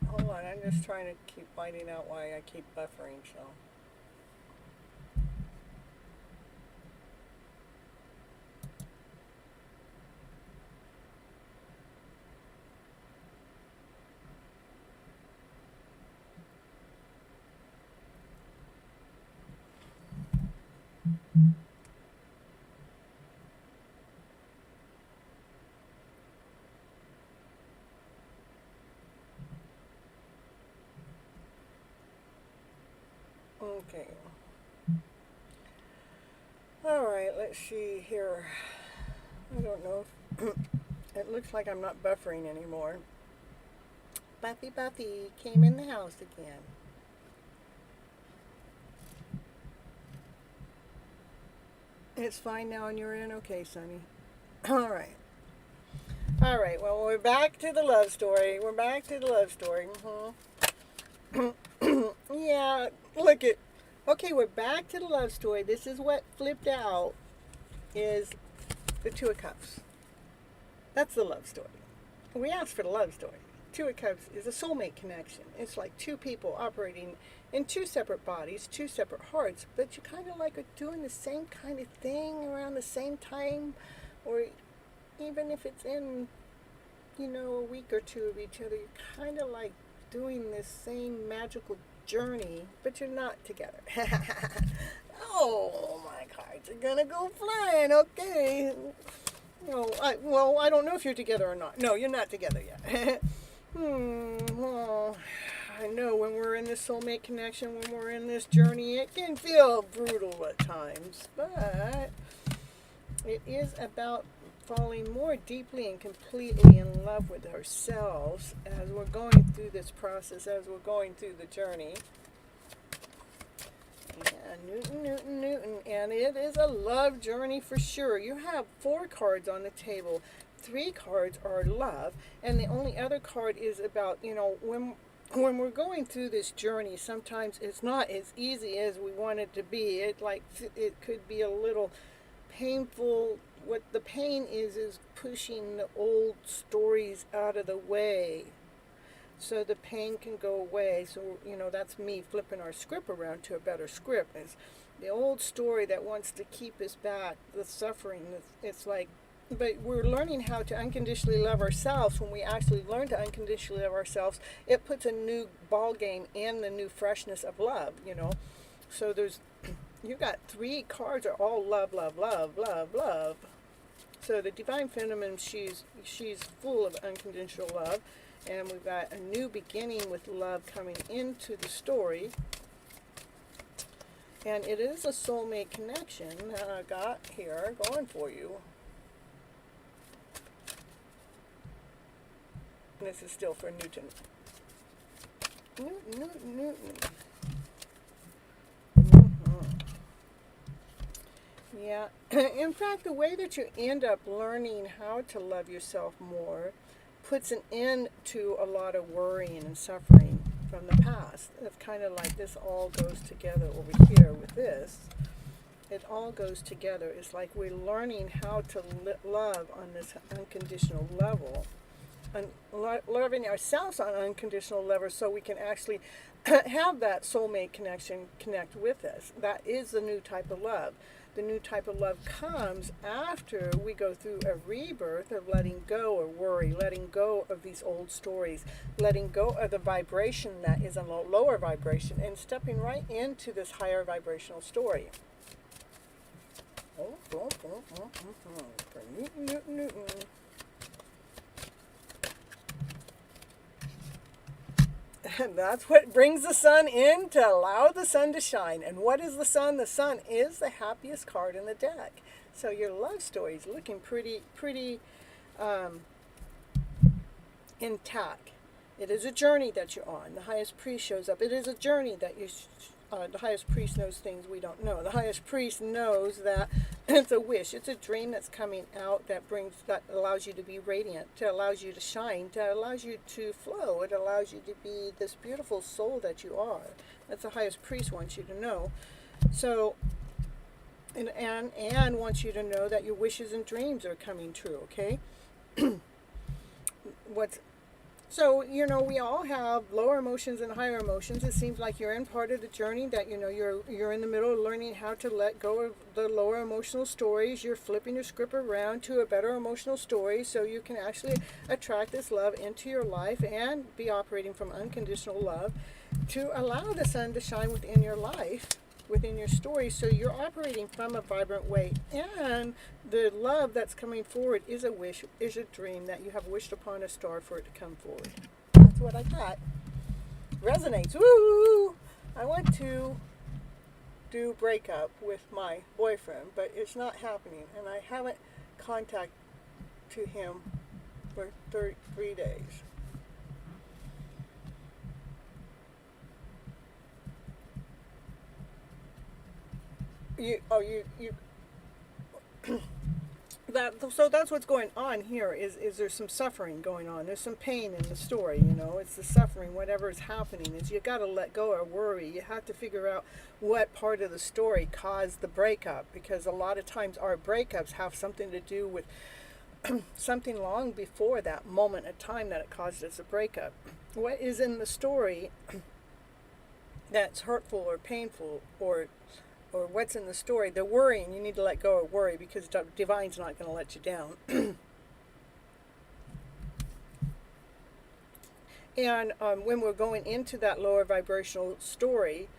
Hold on, I'm just trying to keep finding out why I keep buffering, so. Okay. All right, let's see here. I don't know. It looks like I'm not buffering anymore. Buffy came in the house again. It's fine now and you're in? Okay, Sonny. All right. Well, we're back to the love story. Yeah, look at. Okay, we're back to the love story. This is what flipped out is the Two of Cups. That's the love story. We asked for the love story. Two of Cups is a soulmate connection. It's like two people operating in two separate bodies, two separate hearts, but you kind of like are doing the same kind of thing around the same time, or even if it's in, you know, a week or two of each other, you're kind of like doing this same magical journey, but you're not together. Oh, my cards are gonna go flying. Okay. No, I don't know if you're together or not. No, you're not together yet. Well, I know when we're in this soulmate connection, when we're in this journey, it can feel brutal at times, but it is about falling more deeply and completely in love with ourselves as we're going through this process, as we're going through the journey. Yeah, Newton, and it is a love journey for sure. You have 4 cards on the table. 3 cards are love, and the only other card is about, you know, when we're going through this journey, sometimes it's not as easy as we want it to be. It could be a little painful. What the pain is pushing the old stories out of the way so the pain can go away. So, you know, that's me flipping our script around to a better script. It's the old story that wants to keep us back, the suffering. It's like, but we're learning how to unconditionally love ourselves. When we actually learn to unconditionally love ourselves, it puts a new ball game in the new freshness of love, you know. So you got 3 cards are all love. So the Divine Feminine, she's full of unconditional love, and we've got a new beginning with love coming into the story. And it is a soulmate connection that I got here going for you. This is still for Newton. Newton. Yeah, in fact, the way that you end up learning how to love yourself more puts an end to a lot of worrying and suffering. from the past. It's kind of like this all goes together over here with this. It all goes together. It's like we're learning how to love on this unconditional level, and loving ourselves on an unconditional level, so we can actually have that soulmate connection connect with us. That is the new type of love. The new type of love comes after we go through a rebirth of letting go of worry, letting go of these old stories, letting go of the vibration that is a lower vibration, and stepping right into this higher vibrational story. For Newton. And that's what brings the sun in, to allow the sun to shine. And what is the sun? The sun is the happiest card in the deck. So your love story is looking pretty intact. It is a journey that you're on. The highest priest shows up. It is a journey that you the highest priest knows things we don't know. The highest priest knows that it's a wish. It's a dream that's coming out that allows you to be radiant, that allows you to shine, that allows you to flow. It allows you to be this beautiful soul that you are. That's the highest priest wants you to know. So, and wants you to know that your wishes and dreams are coming true. Okay. So, we all have lower emotions and higher emotions. It seems like you're in part of the journey that, you're in the middle of learning how to let go of the lower emotional stories. You're flipping your script around to a better emotional story, so you can actually attract this love into your life and be operating from unconditional love to allow the sun to shine within your life, within your story, so you're operating from a vibrant way. And the love that's coming forward is a wish, is a dream that you have wished upon a star for it to come forward. That's what I got. Resonates. Woo! I want to do breakup with my boyfriend, but it's not happening, and I haven't contacted him for 3 days. So that's what's going on here, is there's some suffering going on. There's some pain in the story, it's the suffering, whatever is happening, is you got to let go of worry. You have to figure out what part of the story caused the breakup, because a lot of times our breakups have something to do with something long before that moment of time that it caused us a breakup. What is in the story that's hurtful or painful, or what's in the story, the worrying, you need to let go of worry, because Divine's not going to let you down. And when we're going into that lower vibrational story,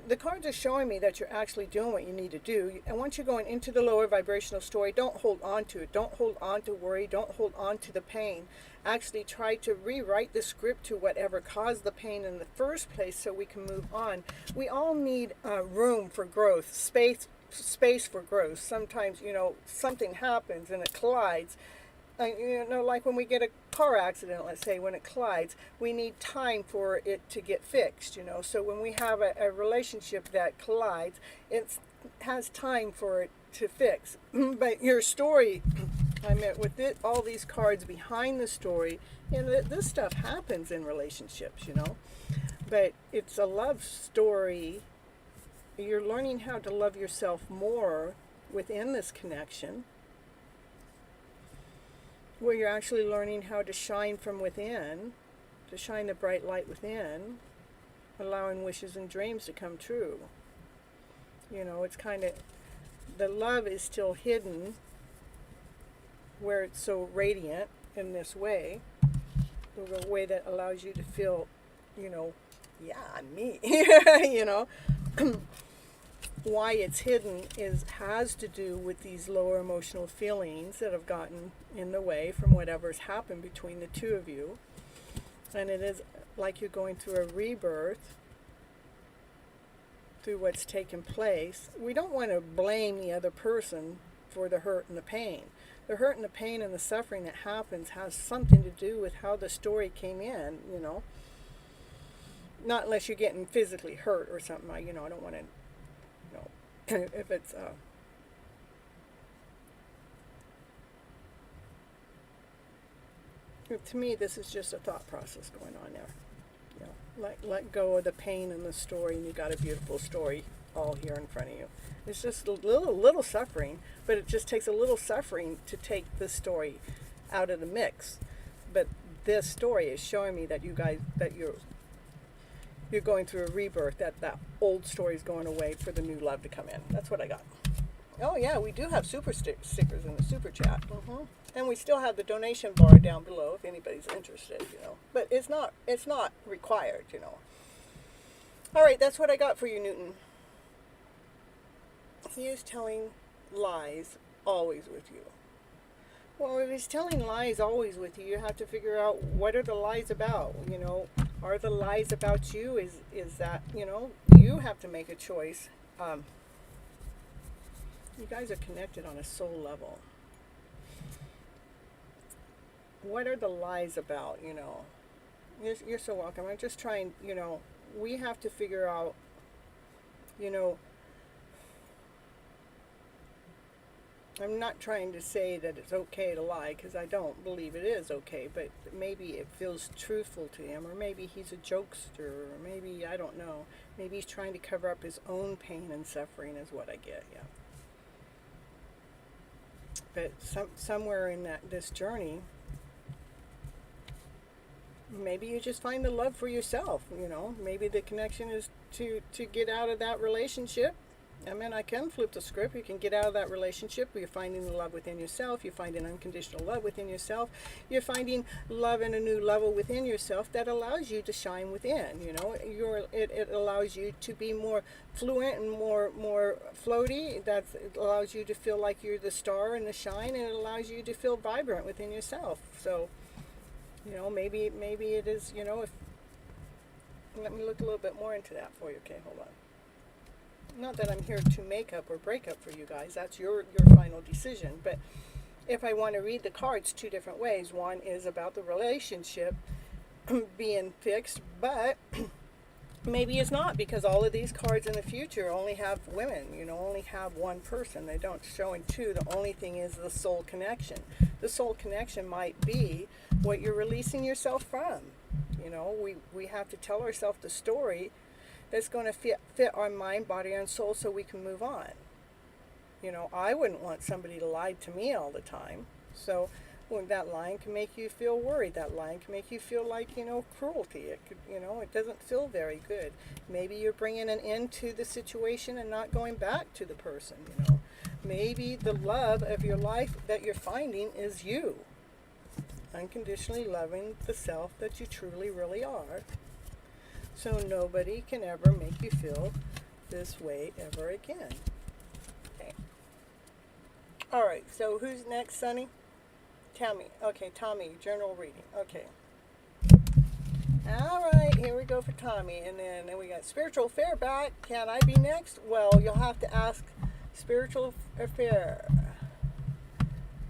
the cards are showing me that you're actually doing what you need to do. And once you're going into the lower vibrational story, don't hold on to it. Don't hold on to worry. Don't hold on to the pain. Actually try to rewrite the script to whatever caused the pain in the first place, so we can move on. We all need room for growth, space for growth. Sometimes, something happens and it collides. Like when we get a car accident, let's say, when it collides, we need time for it to get fixed, So when we have a relationship that collides, it has time for it to fix. But your story, with all these cards behind the story, this stuff happens in relationships, But it's a love story. You're learning how to love yourself more within this connection, where you're actually learning how to shine from within, to shine the bright light within, allowing wishes and dreams to come true. It's kind of, the love is still hidden, where it's so radiant in this way, the way that allows you to feel, yeah, me, Why it's hidden has to do with these lower emotional feelings that have gotten in the way from whatever's happened between the two of you. And it is like you're going through a rebirth through what's taken place. We don't want to blame the other person for the hurt and the pain. The hurt and the pain and the suffering that happens has something to do with how the story came in, Not unless you're getting physically hurt or something. I don't want to, if it's to me, this is just a thought process going on there. Let go of the pain in the story, and you got a beautiful story all here in front of you. It's just a little suffering, but it just takes a little suffering to take this story out of the mix. But this story is showing me that you're going through a rebirth, that old story is going away for the new love to come in. That's what I got. Oh yeah, we do have super stickers in the super chat. And we still have the donation bar down below if anybody's interested, But it's not required, All right, that's what I got for you, Newton. He is telling lies always with you. Well, if he's telling lies always with you, you have to figure out what are the lies about, Are the lies about you? Is that, you have to make a choice. You guys are connected on a soul level. What are the lies about, You're so welcome. I'm just trying, we have to figure out, I'm not trying to say that it's okay to lie, because I don't believe it is okay, but maybe it feels truthful to him, or maybe he's a jokester, or maybe, I don't know, maybe he's trying to cover up his own pain and suffering is what I get, yeah. But somewhere in this journey, maybe you just find the love for yourself, maybe the connection is to get out of that relationship. I mean, I can flip the script. You can get out of that relationship where you're finding the love within yourself. You find an unconditional love within yourself. You're finding love in a new level within yourself that allows you to shine within. It allows you to be more fluent and more floaty. It allows you to feel like you're the star and the shine, and it allows you to feel vibrant within yourself. So, maybe it is. Let me look a little bit more into that for you. Okay, hold on. Not that I'm here to make up or break up for you guys. That's your final decision. But if I want to read the cards two different ways. One is about the relationship being fixed, but maybe it's not, because all of these cards in the future only have women, only have one person. They don't show in two. The only thing is the soul connection. The soul connection might be what you're releasing yourself from. We have to tell ourselves the story that's going to fit our mind, body, and soul so we can move on. I wouldn't want somebody to lie to me all the time. So that lying can make you feel worried. That lying can make you feel like, cruelty. It could, it doesn't feel very good. Maybe you're bringing an end to the situation and not going back to the person, Maybe the love of your life that you're finding is you. Unconditionally loving the self that you truly, really are. So nobody can ever make you feel this way ever again. Okay. All right, so who's next, Sunny? Tammy. Okay, Tommy, general reading. Okay. All right, here we go for Tommy. And then we got Spiritual Affair back. Can I be next? Well, you'll have to ask Spiritual Affair.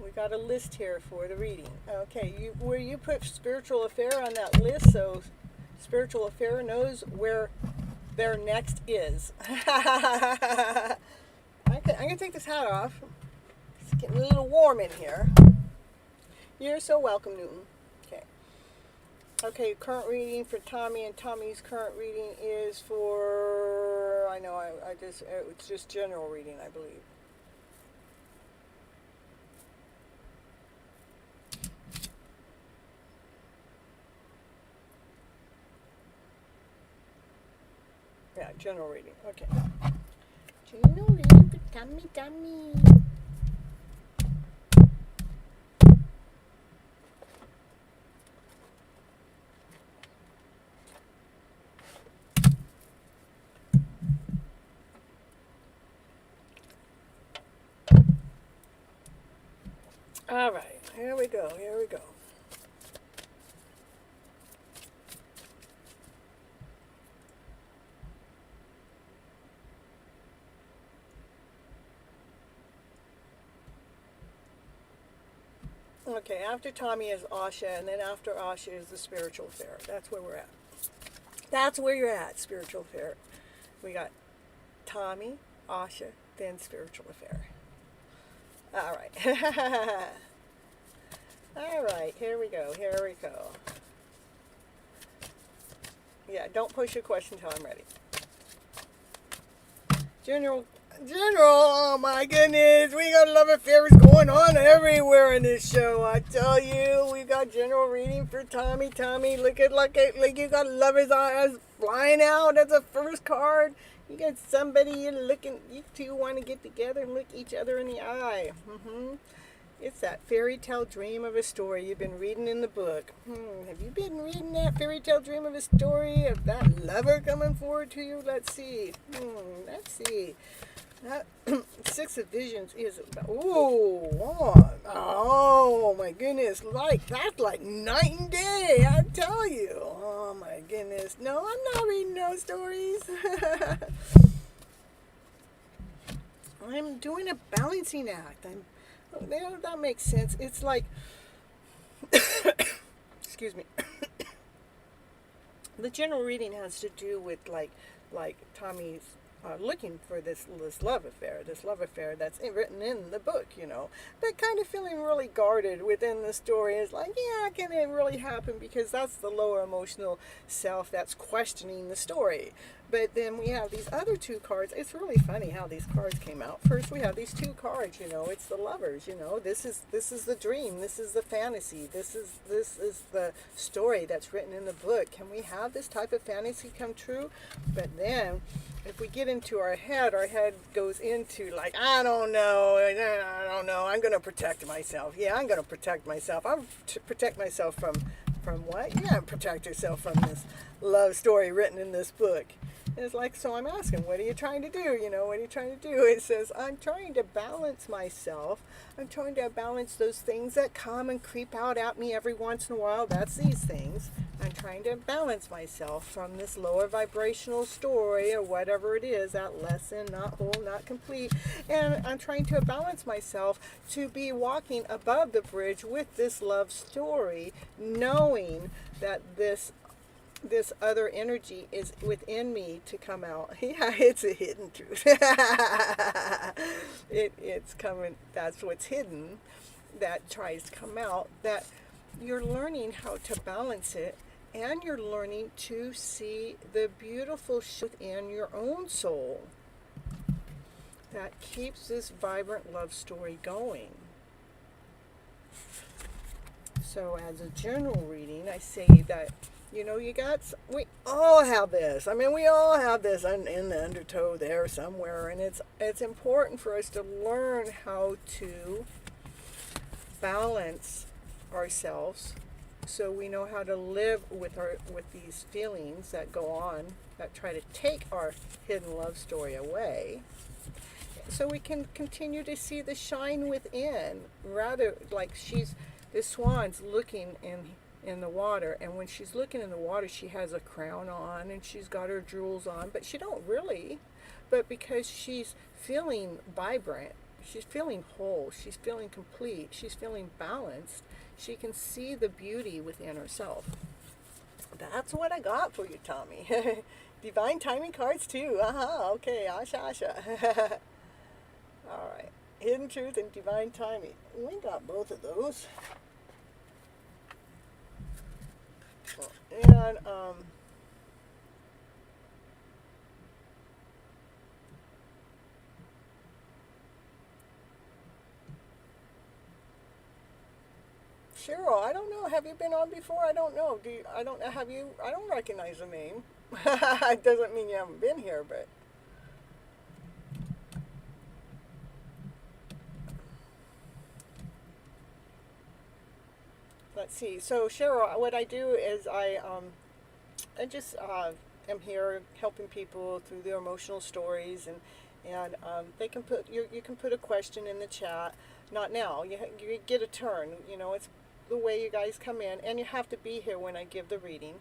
We got a list here for the reading. Okay, you put Spiritual Affair on that list, so Spiritual Affair knows where their next is. I'm going to take this hat off. It's getting a little warm in here. You're so welcome, Newton. Okay, current reading for Tommy, and Tommy's current reading is for, it's just general reading, I believe. Yeah, general reading. Okay. General reading for Tommy. All right, here we go. Okay, after Tommy is Asha, and then after Asha is the Spiritual Affair. That's where we're at. That's where you're at, Spiritual Affair. We got Tommy, Asha, then Spiritual Affair. All right. All right, here we go. Yeah, don't push your question until I'm ready. General, oh my goodness, we got love affairs going on everywhere in this show. I tell you, we got general reading for Tommy. Look at like you got lover's eyes flying out as a first card. You got somebody you're looking, you two want to get together and look each other in the eye. It's that fairy tale dream of a story you've been reading in the book. Have you been reading that fairy tale dream of a story of that lover coming forward to you? Let's see. That Six of Visions is, oh my goodness, that's like night and day, I tell you. Oh my goodness. No, I'm not reading those stories. I'm doing a balancing act. That makes sense. It's like, excuse me. The general reading has to do with like Tommy's looking for this love affair that's written in the book, but kind of feeling really guarded within the story. Is like, yeah, can it really happen? Because that's the lower emotional self that's questioning the story. But then we have these other two cards. It's really funny how these cards came out. First, we have these two cards. It's the lovers. This is the dream. This is the fantasy. This is the story that's written in the book. Can we have this type of fantasy come true? But then, if we get into our head goes into like, I don't know. I'm going to protect myself. Yeah, I'm going to protect myself. I'll protect myself from what? Yeah, protect yourself from this love story written in this book. And it's like, so I'm asking, what are you trying to do? What are you trying to do? It says, I'm trying to balance myself. I'm trying to balance those things that come and creep out at me every once in a while. That's these things. I'm trying to balance myself from this lower vibrational story or whatever it is, that lesson, not whole, not complete. And I'm trying to balance myself to be walking above the bridge with this love story, knowing that this other energy is within me to come out. Yeah, it's a hidden truth. It's coming. That's what's hidden that tries to come out. That you're learning how to balance it, and you're learning to see the beautiful within your own soul that keeps this vibrant love story going. So as a general reading, I say that we all have this. I mean, we all have this in the undertow there somewhere, and it's important for us to learn how to balance ourselves, so we know how to live with these feelings that go on, that try to take our hidden love story away, so we can continue to see the shine within, rather like this swan's looking in the water, and when she's looking in the water, she has a crown on and she's got her jewels on, but she don't really. But because she's feeling vibrant, she's feeling whole, she's feeling complete, she's feeling balanced, she can see the beauty within herself. That's what I got for you, Tommy. Divine timing cards too. Okay, Asha. All right, hidden truth and divine timing. We got both of those. And Cheryl, I don't know. Have you been on before? I don't know. I don't know. Have you? I don't recognize the name. It doesn't mean you haven't been here, but. Let's see. So Cheryl, what I do is I just am here helping people through their emotional stories, and they can you can put a question in the chat. Not now. You get a turn. It's the way you guys come in, and you have to be here when I give the reading.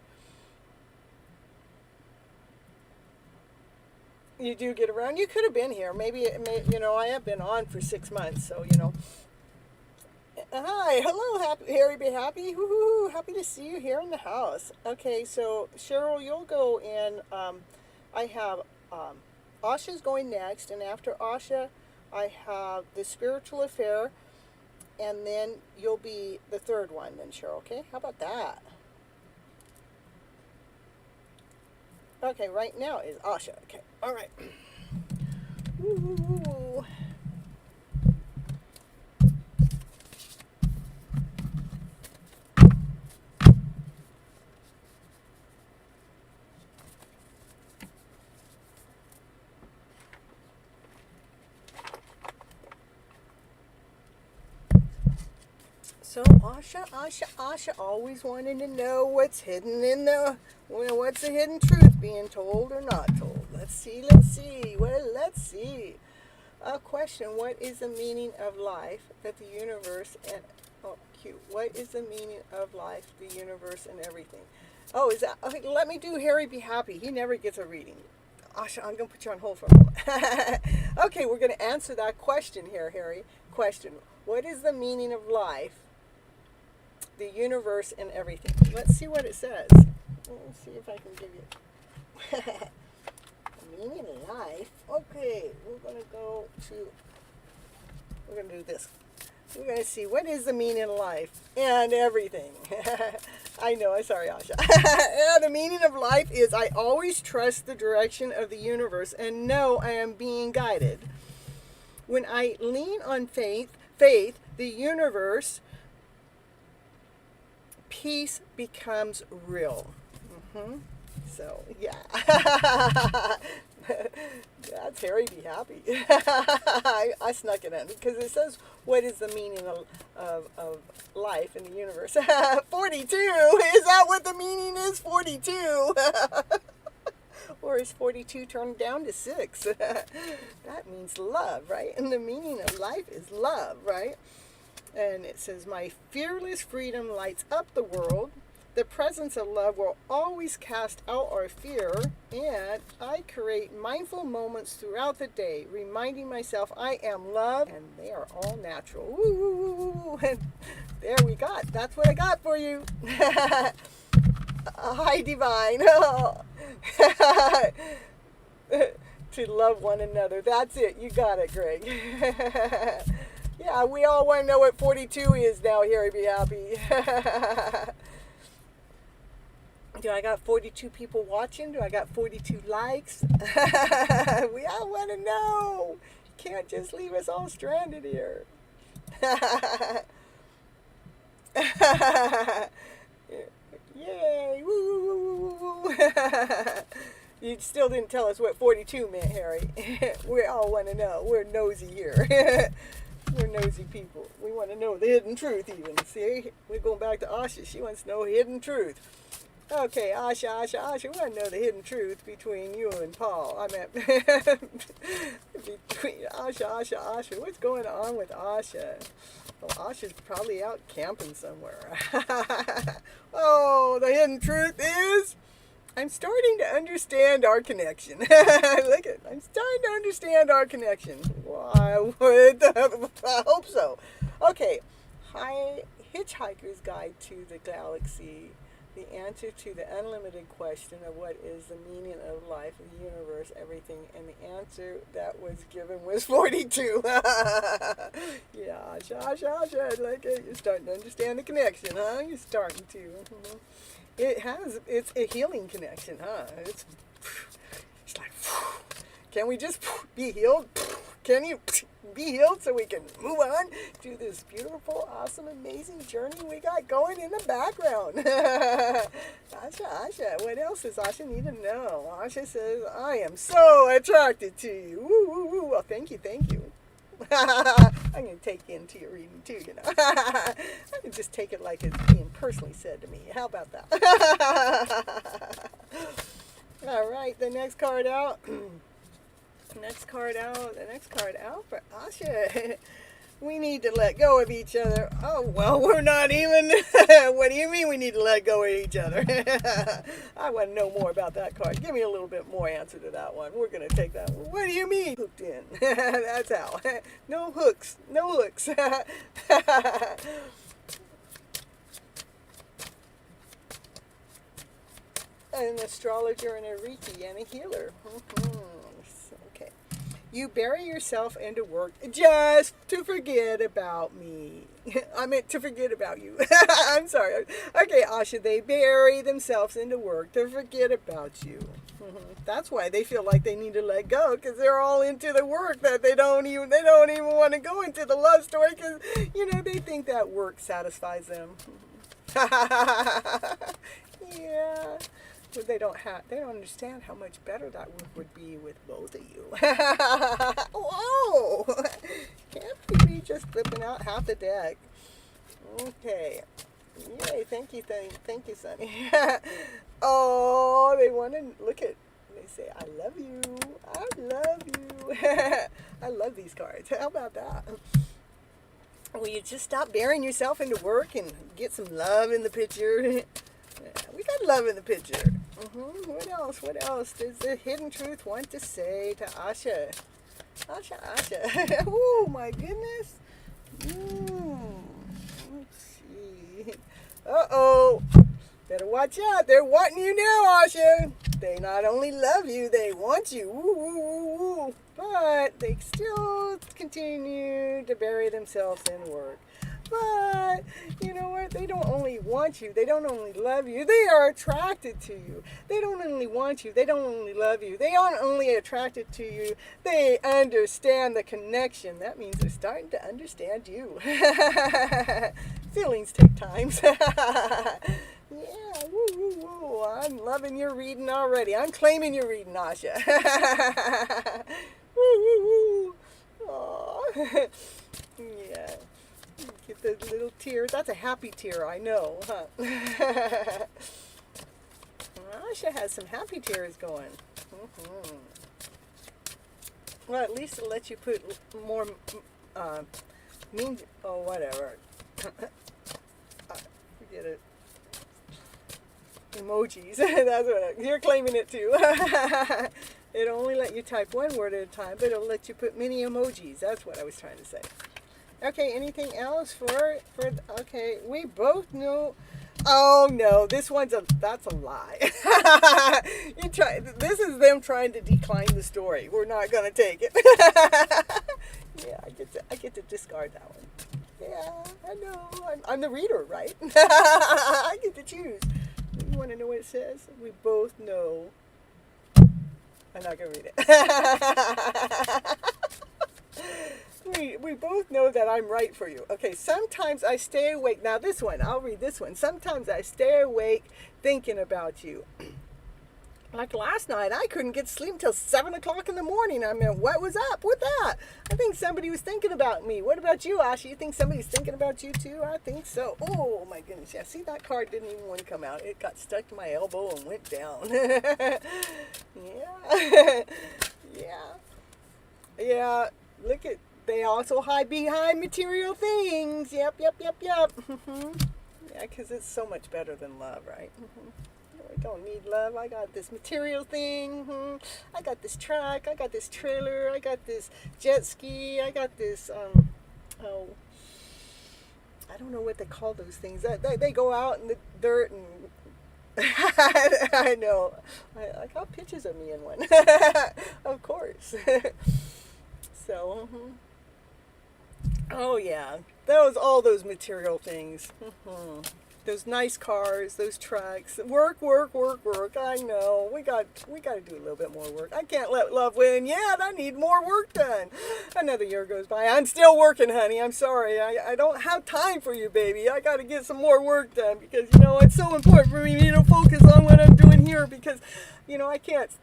You do get around. You could have been here. Maybe I have been on for 6 months, so Hi, hello, Harry, be happy. Woo-hoo, happy to see you here in the house. Okay, so Cheryl, you'll go in. I have Asha's going next, and after Asha, I have the spiritual affair, and then you'll be the third one, then Cheryl. Okay, how about that? Okay, right now is Asha. Okay, all right. Ooh. So Asha always wanted to know what's hidden in the, what's the hidden truth being told or not told. Let's see. Well, let's see. A question, what is the meaning of life that the universe and, oh, cute. What is the meaning of life, the universe, and everything? Oh, is that, okay, let me do Harry Be Happy. He never gets a reading. Asha, I'm going to put you on hold for a moment. Okay, we're going to answer that question here, Harry. Question, what is the meaning of life, the universe, and everything? Let's see what it says. Let's see if I can give you the meaning of life. Okay, we're going to do this. We're going to see what is the meaning of life and everything. I know, I'm sorry, Asha. The meaning of life is I always trust the direction of the universe and know I am being guided. When I lean on faith, the universe, peace becomes real. So, yeah. That's Harry Be Happy. I snuck it in because it says, what is the meaning of life in the universe? 42? Is that what the meaning is? 42? Or is 42 turned down to 6? That means love, right? And the meaning of life is love, right? And it says, my fearless freedom lights up the world. The presence of love will always cast out our fear, and I create mindful moments throughout the day, reminding myself I am love, and they are all natural. Woo! And there we got. That's what I got for you. Hi, Divine. To love one another. That's it. You got it, Greg. Yeah, we all want to know what 42 is now, Harry Be Happy. Do I got 42 people watching? Do I got 42 likes? We all want to know. You can't just leave us all stranded here. Yay! Woo, woo, woo, woo, woo. You still didn't tell us what 42 meant, Harry. We all want to know. We're nosy here. We're nosy people. We want to know the hidden truth even. See? We're going back to Asha. She wants to know hidden truth. Okay, Asha, we want to know the hidden truth between you and Paul. I meant between Asha. What's going on with Asha? Well, Asha's probably out camping somewhere. Oh, the hidden truth is I'm starting to understand our connection. Look at, I'm starting to understand our connection. Why would I hope so. Okay, Hitchhiker's Guide to the Galaxy. The answer to the unlimited question of what is the meaning of life, the universe, everything, and the answer that was given was 42. Yeah, Asha, like you're starting to understand the connection, huh? You're starting to. It's a healing connection, huh? It's like, can we just be healed? Can you be healed so we can move on to this beautiful, awesome, amazing journey we got going in the background? Asha, what else does Asha need to know? Asha says, I am so attracted to you. Woo, woo, woo. Well, thank you. I'm going to take you into your reading too, you know. I can just take it like it's being personally said to me. How about that? All right, the next card out. The next card out for Asha. We need to let go of each other. Oh, well, we're not even. What do you mean we need to let go of each other? I want to know more about that card. Give me a little bit more answer to that one. We're going to take that one. What do you mean? Hooked in. That's how. No hooks. An astrologer and a Reiki and a healer. Okay. You bury yourself into work just to forget about me. I meant to forget about you. I'm sorry. Okay, Asha, they bury themselves into work to forget about you. That's why they feel like they need to let go, because they're all into the work that they don't even want to go into the love story, because they think that work satisfies them. Yeah. But they don't understand how much better that work would be with both of you. Whoa! Can't be just flipping out half the deck. Okay. Yay, thank you, Sonny. Oh, they want to look at, they say, I love you. I love you. I love these cards. How about that? Will you just stop burying yourself into work and get some love in the picture? Yeah, we got love in the picture. What else? Does the hidden truth want to say to Asha? Asha. Oh, my goodness. Let's see. Uh-oh. Better watch out. They're wanting you now, Asha. They not only love you, they want you. Ooh. But they still continue to bury themselves in work. But, you know what? They don't only want you. They don't only love you. They are attracted to you. They don't only want you. They don't only love you. They aren't only attracted to you. They understand the connection. That means they're starting to understand you. Feelings take time. Yeah, woo. I'm loving your reading already. I'm claiming your reading, Asha. Woo. Aw. Yeah. Get the little tears. That's a happy tear, I know, huh? Asha has some happy tears going. Well, at least it'll let you put more whatever. Forget it. Emojis. That's what you're claiming it too. It'll only let you type one word at a time, but it'll let you put many emojis. That's what I was trying to say. Okay, anything else okay, we both know. Oh no, that's a lie. This is them trying to decline the story. We're not going to take it. Yeah, I get to discard that one. Yeah, I know. I'm the reader, right? I get to choose. You want to know what it says? We both know. I'm not going to read it. We both know that I'm right for you. Okay, sometimes I stay awake. Now this one, I'll read this one. Sometimes I stay awake thinking about you. Like last night, I couldn't get sleep until 7 o'clock in the morning. I mean, what was up with that? I think somebody was thinking about me. What about you, Asha? You think somebody's thinking about you too? I think so. Oh my goodness. Yeah, see, that card didn't even want to come out. It got stuck to my elbow and went down. Yeah. Look at, they also hide behind material things. Yep. Yeah, because it's so much better than love, right? I don't need love. I got this material thing. I got this truck. I got this trailer. I got this jet ski. I got this, I don't know what they call those things. They go out in the dirt and I know. I got pictures of me in one. Of course. So, oh yeah, all those material things. Those nice cars, those trucks, work. I know we got to do a little bit more work. I can't let love win yet. I need more work done. Another year goes by. I'm still working, honey. I'm sorry. I don't have time for you, baby. I got to get some more work done because it's so important for me to focus on what I'm doing here because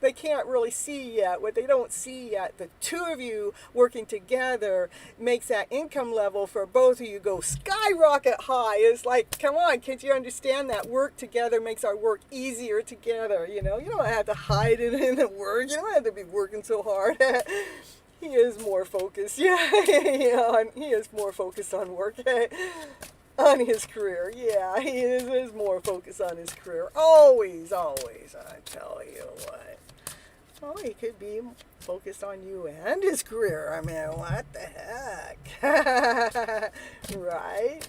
they can't really see yet. What they don't see yet, the two of you working together makes that income level for both of you go skyrocket high. It's like, come on, can't you understand that work together makes our work easier together? You don't have to hide it in the work. You don't have to be working so hard. He is more focused. Yeah, he is more focused on work. On his career, yeah, he is more focused on his career. Always, I tell you what. Oh, he could be focused on you and his career. I mean, what the heck? Right?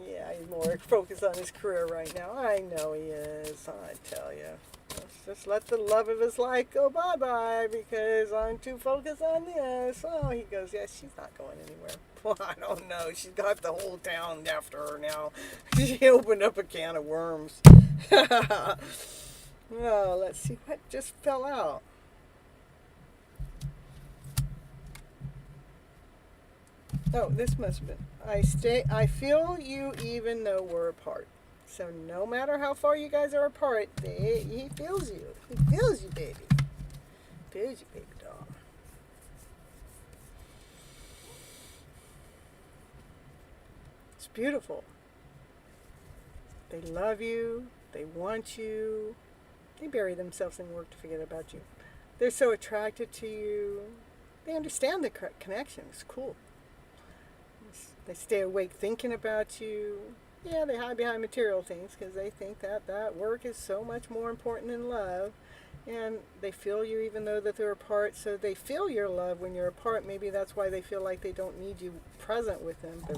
Yeah, he's more focused on his career right now. I know he is, I tell you. Let's just let the love of his life go bye-bye because I'm too focused on this. Oh, he goes, yes, she's not going anywhere. Well, I don't know. She's got the whole town after her now. She opened up a can of worms. Oh, let's see what just fell out. Oh, this must have been. I feel you even though we're apart. So no matter how far you guys are apart, he feels you. He feels you, baby. Feels you, baby doll. It's beautiful. They love you. They want you. They bury themselves in work to forget about you. They're so attracted to you. They understand the connection. It's cool. They stay awake thinking about you. Yeah, they hide behind material things because they think that work is so much more important than love. And they feel you even though that they're apart. So they feel your love when you're apart. Maybe that's why they feel like they don't need you present with them. But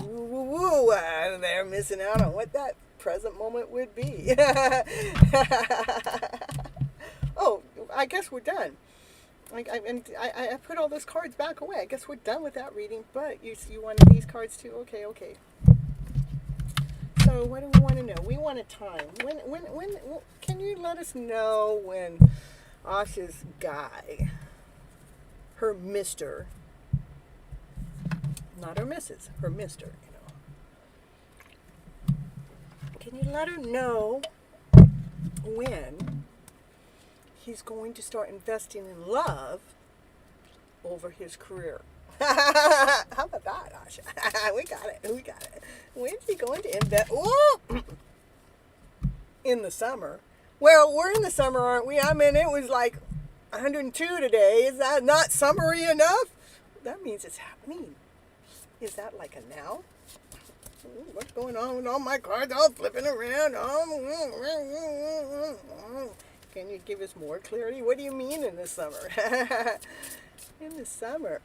they're missing out on what that present moment would be. Oh, I guess we're done. I put all those cards back away. I guess we're done with that reading. But you wanted these cards too? Okay. So what do we want to know? We want a time. When can you let us know when Asha's guy, her Mr., not her Mrs., her Mr., can you let her know when he's going to start investing in love over his career? How about that, Asha? We got it. When's he going to invest? In the summer. Well, we're in the summer, aren't we? I mean, it was like 102 today. Is that not summery enough? That means it's happening. Is that like a now? What's going on with all my cards all flipping around? Can you give us more clarity? What do you mean in the summer? In the summer.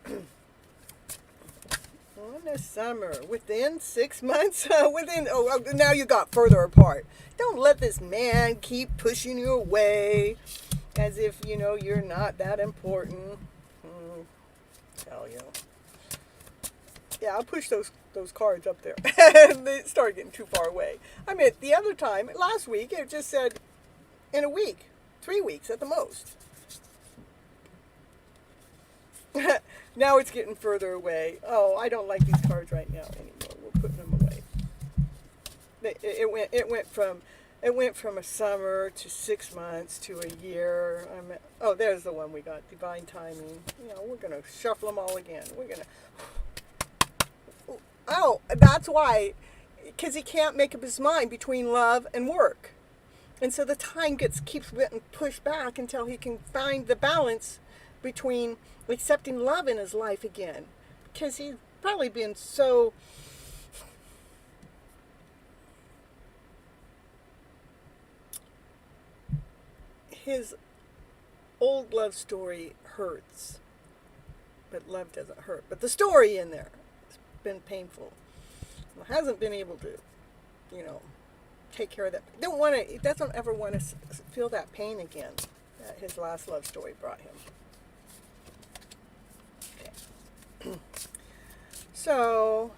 In the summer. Within 6 months? Now you got further apart. Don't let this man keep pushing you away as if, you're not that important. Tell you. Yeah, I'll push those cards up there. They started getting too far away. I mean, the other time, last week, it just said in a week. 3 weeks at the most. Now it's getting further away. Oh, I don't like these cards right now anymore. We're putting them away. It went from a summer to 6 months to a year. There's the one we got. Divine timing. We're gonna shuffle them all again. That's why, because he can't make up his mind between love and work. And so the time keeps getting pushed back until he can find the balance between accepting love in his life again. Because he's probably been so... His old love story hurts. But love doesn't hurt. But the story in there has been painful. He hasn't been able to, take care of that. He doesn't ever want to feel that pain again that his last love story brought him. Okay. So,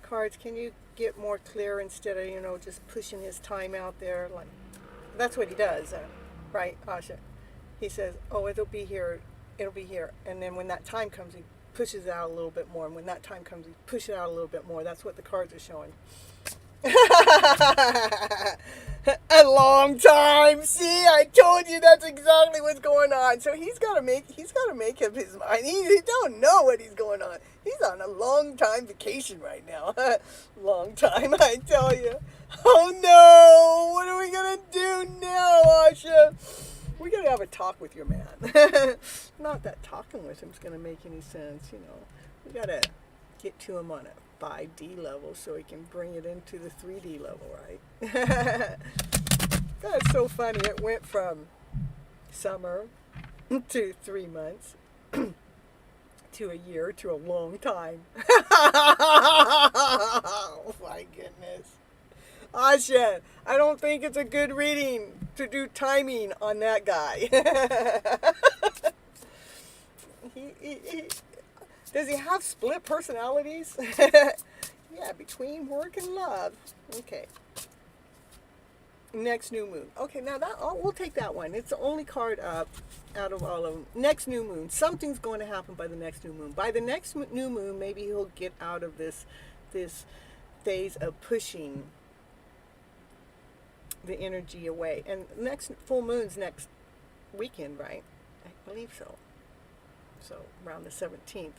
cards, can you get more clear instead of, just pushing his time out there? Like, that's what he does, right, Asha? He says, it'll be here. And then when that time comes, he pushes it out a little bit more. And when that time comes, he pushes it out a little bit more. That's what the cards are showing. A long time. See, I told you that's exactly what's going on. So he's got to make up his mind. He don't know what he's going on. He's on a long time vacation right now. Long time, I tell you. Oh no! What are we gonna do now, Asha? We gotta have a talk with your man. Not that talking with him is gonna make any sense. We gotta get to him on a 5D level so he can bring it into the 3D level, right? That's so funny. It went from summer to 3 months to a year to a long time. Oh my goodness. Asha, I don't think it's a good reading to do timing on that guy. Does he have split personalities? Yeah, between work and love. Okay. Next new moon. Okay, now we'll take that one. It's the only card up out of all of them. Next new moon. Something's going to happen by the next new moon. By the next new moon, maybe he'll get out of this phase of pushing the energy away. And next full moon's next weekend, right? I believe so. So around the 17th.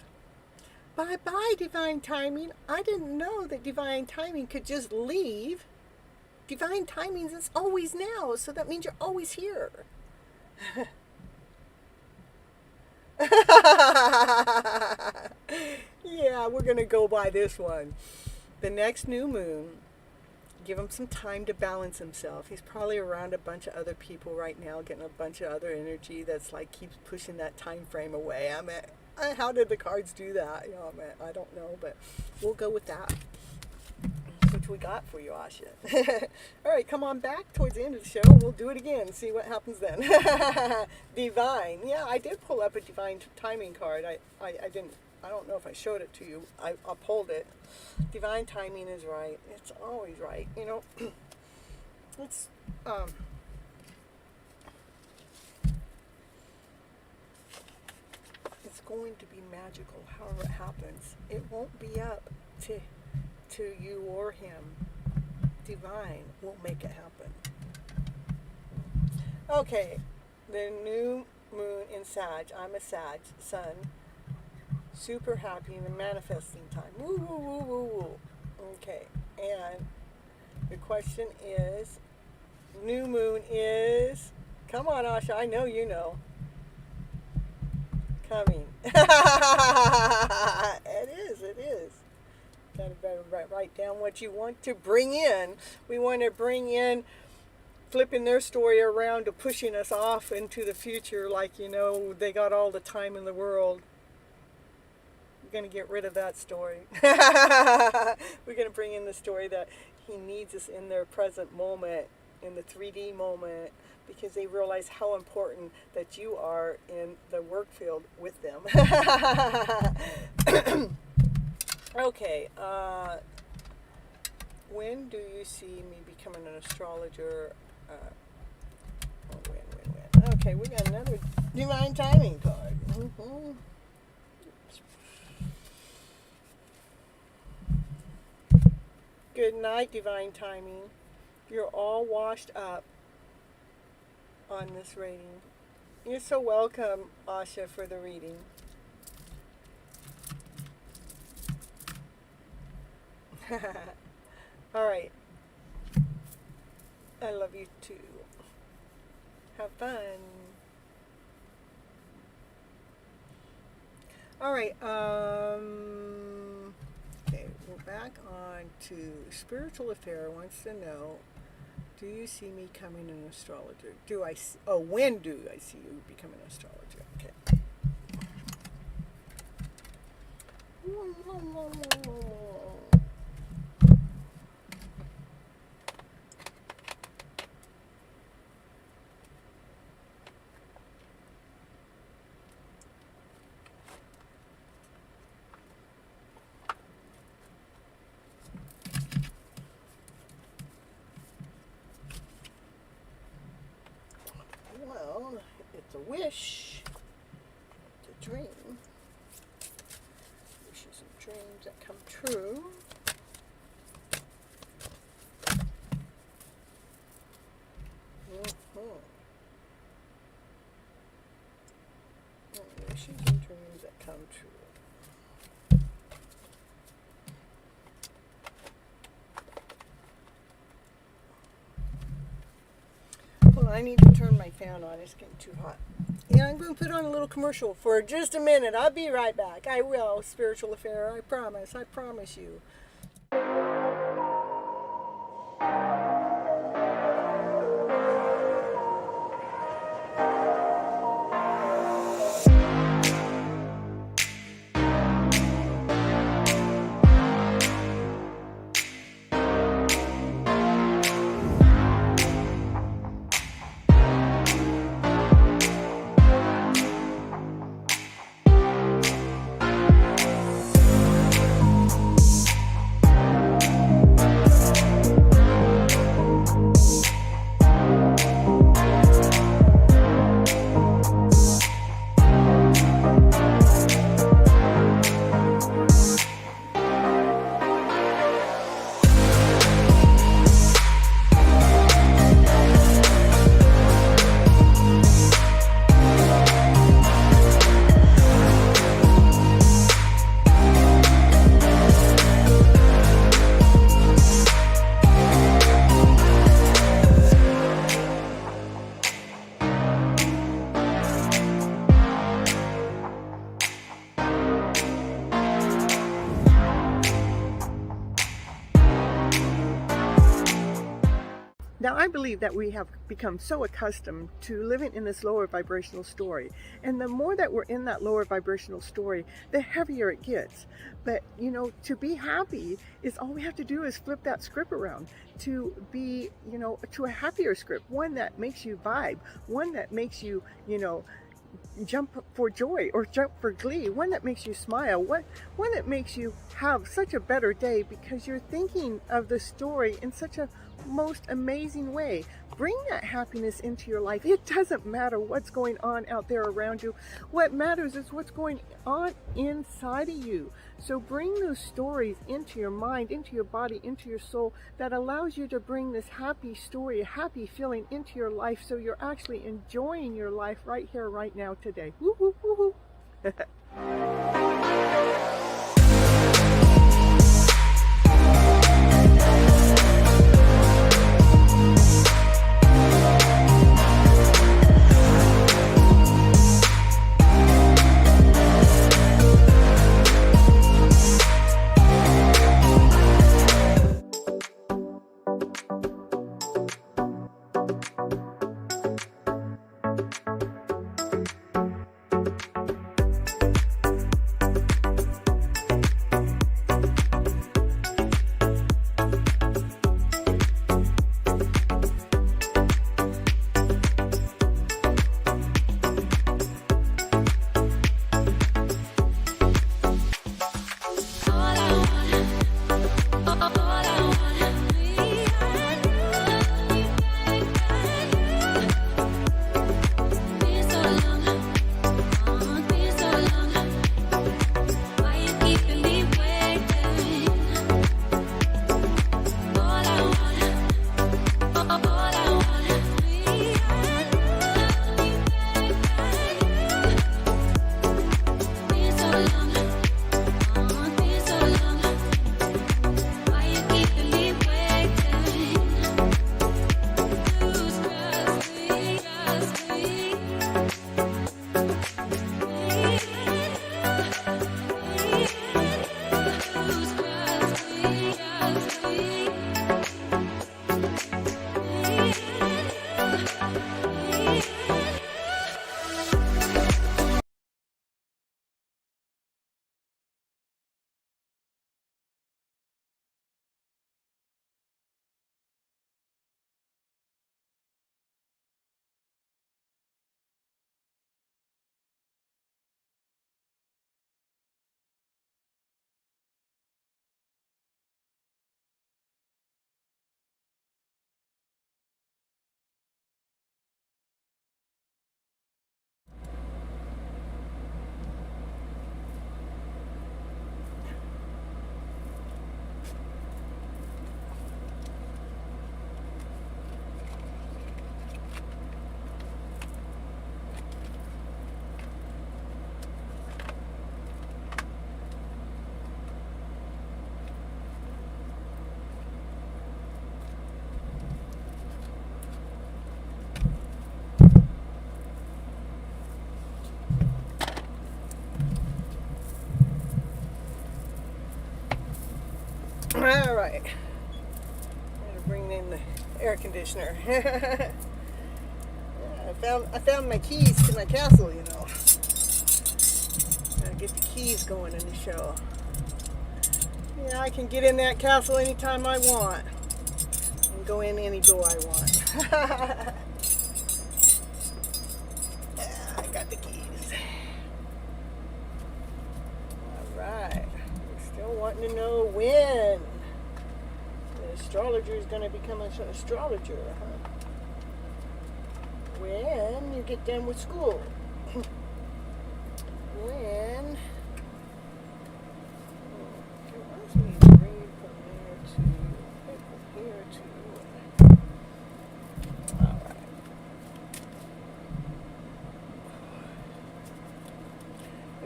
Bye-bye, divine timing. I didn't know that divine timing could just leave. Divine timing is always now, so that means you're always here. Yeah, we're going to go by this one. The next new moon, give him some time to balance himself. He's probably around a bunch of other people right now, getting a bunch of other energy that's like keeps pushing that time frame away. I mean, how did the cards do that? You know, I don't know, but we'll go with that. Which we got for you, Asha. All right, come on back towards the end of the show. We'll do it again. See what happens then. Divine. Yeah, I did pull up a divine timing card. I didn't. I don't know if I showed it to you. I pulled it. Divine timing is right. It's always right. You know. It's going to be magical. However it happens, it won't be up to you or him. Divine will make it happen. Okay, the new moon in Sag. I'm a Sag sun. Super happy in the manifesting time. Woo, woo, woo, woo, woo. Okay, and the question is, new moon is, come on, Asha, I know you know. Coming. It is. Gotta write down what you want to bring in. We want to bring in flipping their story around to pushing us off into the future, like, you know, they got all the time in the world. We're going to get rid of that story. We're going to bring in the story that he needs us in their present moment, in the 3D moment, because they realize how important that you are in the work field with them. Okay, when do you see me becoming an astrologer? When. Okay, we got another divine timing card. Mm-hmm. Good night, divine timing. You're all washed up on this reading. You're so welcome, Asha, for the reading. All right. I love you too. Have fun. All right. Okay, we're back on to Spiritual Affair wants to know, do you see me becoming an astrologer? When do I see you becoming an astrologer? Okay. Well, it's a wish. It's a dream. Wishes and dreams that come true. Wishes and dreams that come true. Well, I need to turn my fan on. It's getting too hot. Yeah, I'm going to put on a little commercial for just a minute. I'll be right back. I will. Spiritual Affair. I promise. I promise you. Now, I believe that we have become so accustomed to living in this lower vibrational story. And the more that we're in that lower vibrational story, the heavier it gets. But, to be happy is all we have to do is flip that script around to be, to a happier script, one that makes you vibe, one that makes you, jump for joy or jump for glee, one that makes you smile, one that makes you have such a better day because you're thinking of the story in such a most amazing way. Bring that happiness into your life. It doesn't matter what's going on out there around you. What matters is what's going on inside of you. So bring those stories into your mind, into your body, into your soul, that allows you to bring this happy story, a happy feeling into your life, so you're actually enjoying your life right here, right now, today. Woo, woo, woo, woo. All right, I'm gonna bring in the air conditioner. Yeah, I found my keys to my castle. Gotta get the keys going in the show. Yeah, I can get in that castle anytime I want and go in any door I want. Yeah, I got the keys. All right. Still wanting to know when the astrologer is going to become an astrologer, huh? When you get done with school. When it wants me to read from here to all right.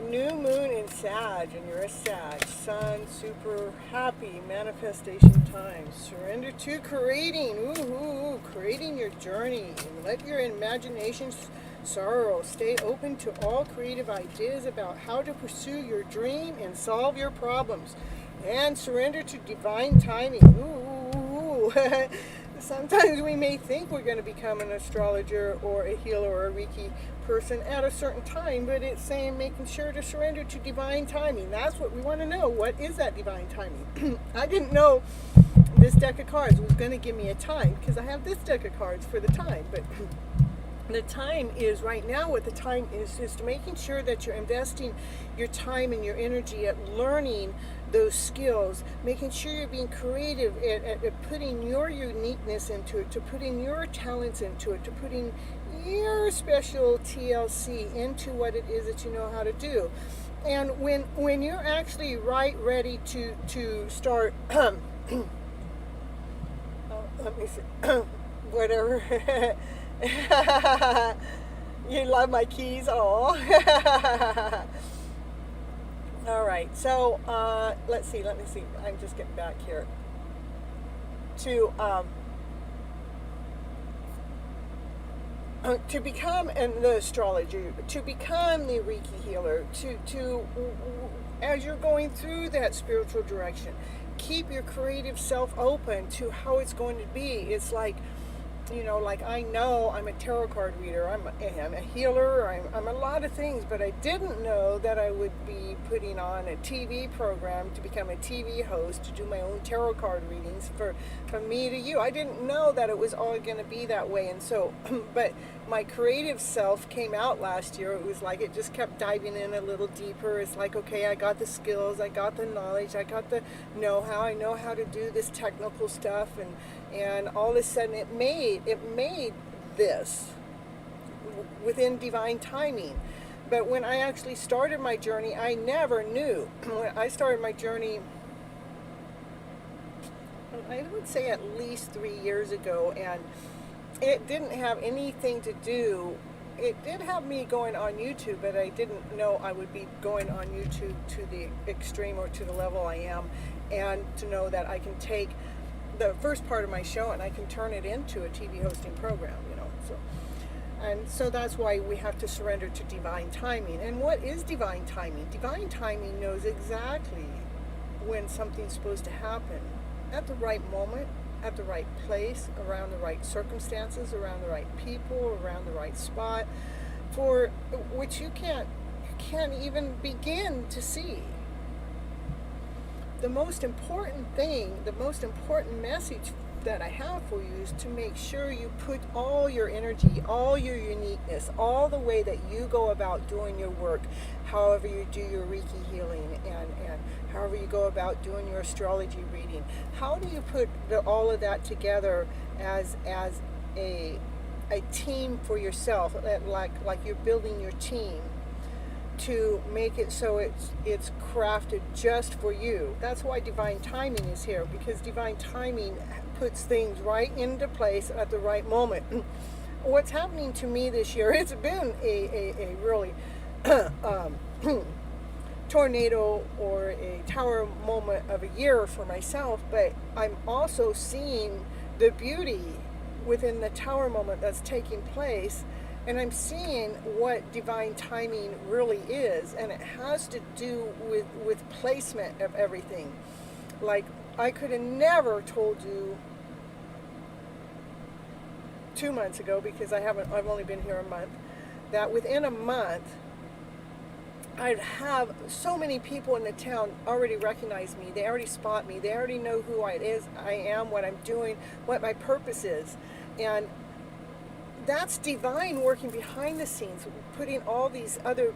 New moon in Sag, and you're a Sag. Sun, super happy manifestation time. Surrender to creating. Creating your journey. And let your imagination sorrow. Stay open to all creative ideas about how to pursue your dream and solve your problems. And surrender to divine timing. Sometimes we may think we're going to become an astrologer or a healer or a Reiki person at a certain time, but it's saying making sure to surrender to divine timing. That's what we want to know. What is that divine timing? I didn't know this deck of cards was going to give me a time, because I have this deck of cards for the time, but the time is right now. What the time is just making sure that you're investing your time and your energy at learning those skills, making sure you're being creative at putting your uniqueness into it, to putting your talents into it, to putting your special TLC into what it is that you know how to do. And when you're actually ready to start let me see whatever. You love my keys. Oh. All right, so let's see. Let me see. I'm just getting back here to become the astrologer, to become the Reiki healer, to as you're going through that spiritual direction, keep your creative self open to how it's going to be. It's like, you know, like I know I'm a tarot card reader, I'm a healer, I'm a lot of things, but I didn't know that I would be putting on a TV program to become a TV host, to do my own tarot card readings from me to you. I didn't know that it was all going to be that way. And so, but my creative self came out last year. It was like it just kept diving in a little deeper. It's like, okay, I got the skills, I got the knowledge, I got the know-how, I know how to do this technical stuff, and all of a sudden it made this within divine timing. But when I actually started my journey, I never knew. When I started my journey, I would say at least 3 years ago, and it didn't have anything to do, it did have me going on YouTube, but I didn't know I would be going on YouTube to the extreme or to the level I am, and to know that I can take the first part of my show and I can turn it into a TV hosting program, you know. So that's why we have to surrender to divine timing. And what is divine timing? Divine timing knows exactly when something's supposed to happen, at the right moment, at the right place, around the right circumstances, around the right people, around the right spot, for which you can't even begin to see. The most important thing, the most important message that I have for you is to make sure you put all your energy, all your uniqueness, all the way that you go about doing your work, however you do your Reiki healing, and however you go about doing your astrology reading. How do you put all of that together as a team for yourself, like you're building your team, to make it so it's crafted just for you? That's why divine timing is here, because divine timing puts things right into place at the right moment. What's happening to me this year, it's been a really tornado or a tower moment of a year for myself, but I'm also seeing the beauty within the tower moment that's taking place. And I'm seeing what divine timing really is, and it has to do with placement of everything. Like, I could have never told you 2 months ago, because I've only been here a month, that within a month I'd have so many people in the town already recognize me. They already spot me. They already know who I am, what I'm doing, what my purpose is. And that's divine working behind the scenes, putting all these other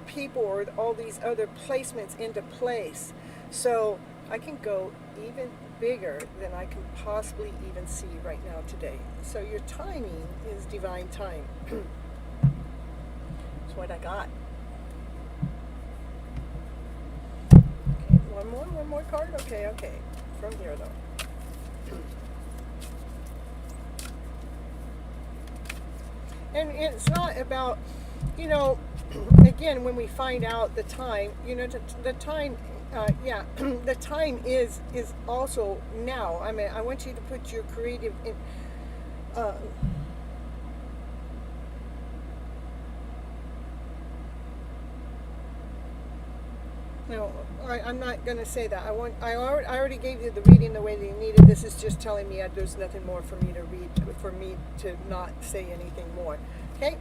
people or all these other placements into place. So I can go even bigger than I can possibly even see right now today. So your timing is divine time. That's what I got. Okay, one more card? Okay. From here though. And it's not about, you know, again, when we find out the time, you know, the time, the time is also now. I mean, I want you to put your creative in, No, I'm not going to say that. I already gave you the reading the way that you needed. This is just telling me there's nothing more for me to read, for me to not say anything more. Okay?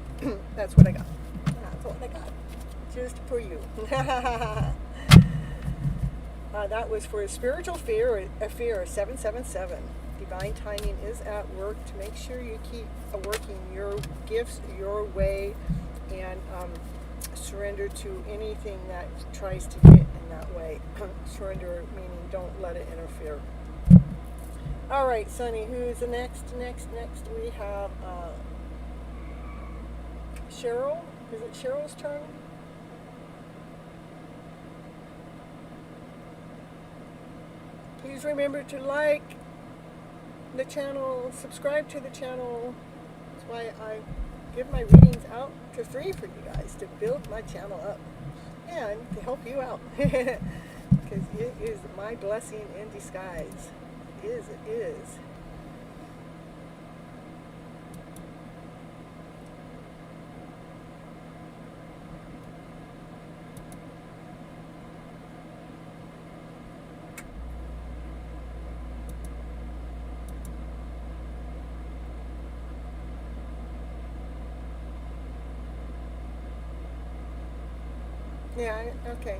That's what I got. That's what I got. Just for you. That was for a spiritual fear, a fear 777. Divine timing is at work to make sure you keep working your gifts your way, and surrender to anything that tries to get in that way. Surrender meaning don't let it interfere. All right, Sunny, who's the next? Next, we have Cheryl. Is it Cheryl's turn? Please remember to like the channel, subscribe to the channel. That's why I give my readings out for free for you guys, to build my channel up and to help you out. Because it is my blessing in disguise. It is. Yeah, okay.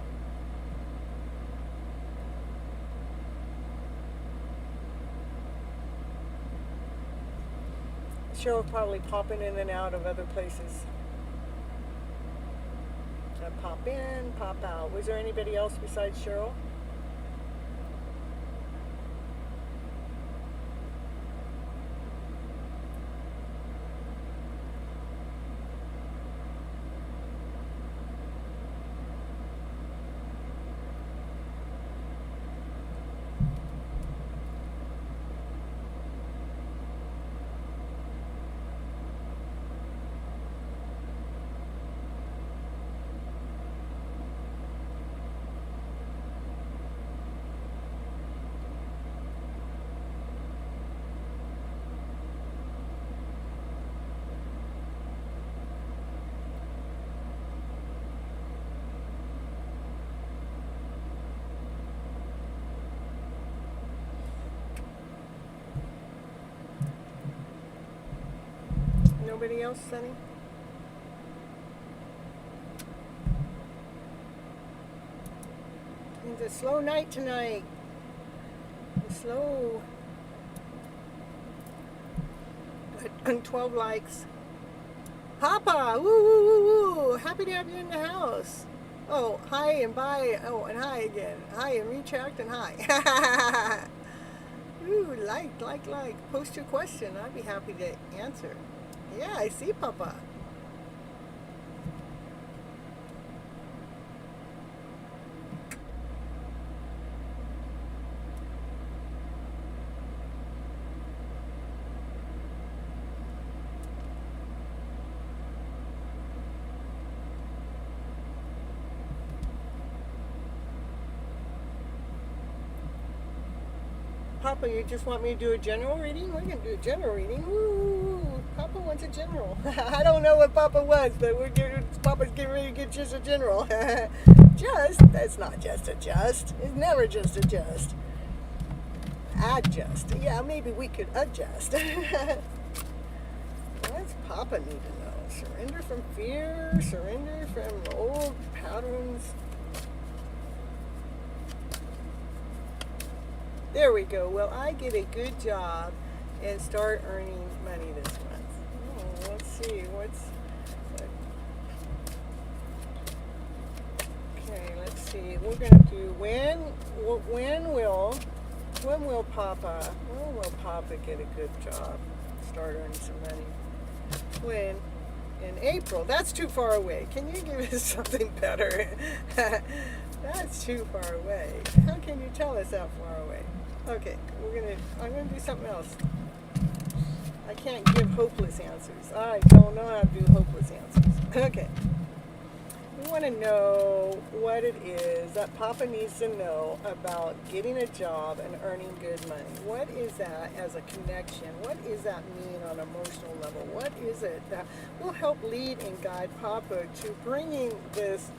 Cheryl probably popping in and out of other places. Pop in, pop out. Was there anybody else besides Cheryl? Nobody else, Sunny? It's a slow night tonight. Slow. But 12 likes. Papa! Woo, woo, woo, woo! Happy to have you in the house. Oh, hi and bye. Oh, and hi again. Hi and retract and hi. Ooh, like. Post your question. I'd be happy to answer. Yeah, I see, Papa. Papa, you just want me to do a general reading? We're going to do a general reading. Woo! Papa wants a general. I don't know what Papa was, but Papa's getting ready to get just a general. That's not just a just. It's never just a just. Adjust. Yeah, maybe we could adjust. What's Papa need to know? Surrender from fear, surrender from old patterns. There we go. Well, I get a good job and start earning money this month. Oh, let's see. Okay, let's see. We're going to do when will Papa get a good job, start earning some money? When? In April. That's too far away. Can you give us something better? That's too far away. How can you tell us that far away? Okay, I'm gonna do something else. I can't give hopeless answers. I don't know how to do hopeless answers. Okay. We want to know what it is that Papa needs to know about getting a job and earning good money. What is that as a connection? What does that mean on an emotional level? What is it that will help lead and guide Papa to bringing this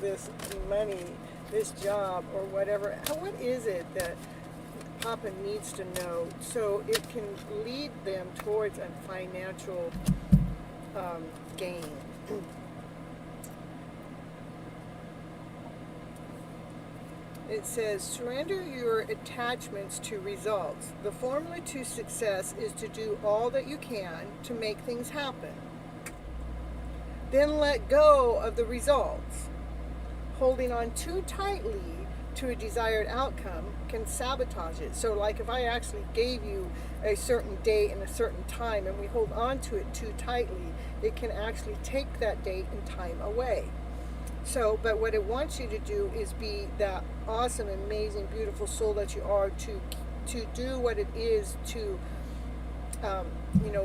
money this job or whatever. What is it that Papa needs to know so it can lead them towards a financial gain? It says, surrender your attachments to results. The formula to success is to do all that you can to make things happen. Then let go of the results. Holding on too tightly to a desired outcome can sabotage it. So like if I actually gave you a certain date and a certain time and we hold on to it too tightly, it can actually take that date and time away. So, but what it wants you to do is be that awesome, amazing, beautiful soul that you are, to do what it is to,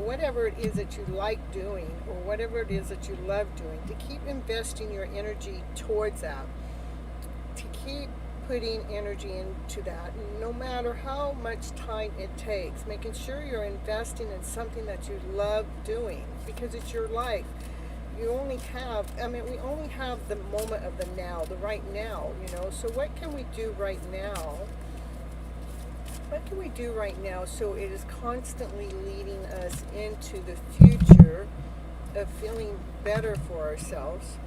whatever it is that you like doing or whatever it is that you love doing, to keep investing your energy towards that, to keep putting energy into that, no matter how much time it takes, making sure you're investing in something that you love doing, because it's your life. We only have the moment of the now, the right now, so what can we do right now? What can we do right now so it is constantly leading us into the future of feeling better for ourselves?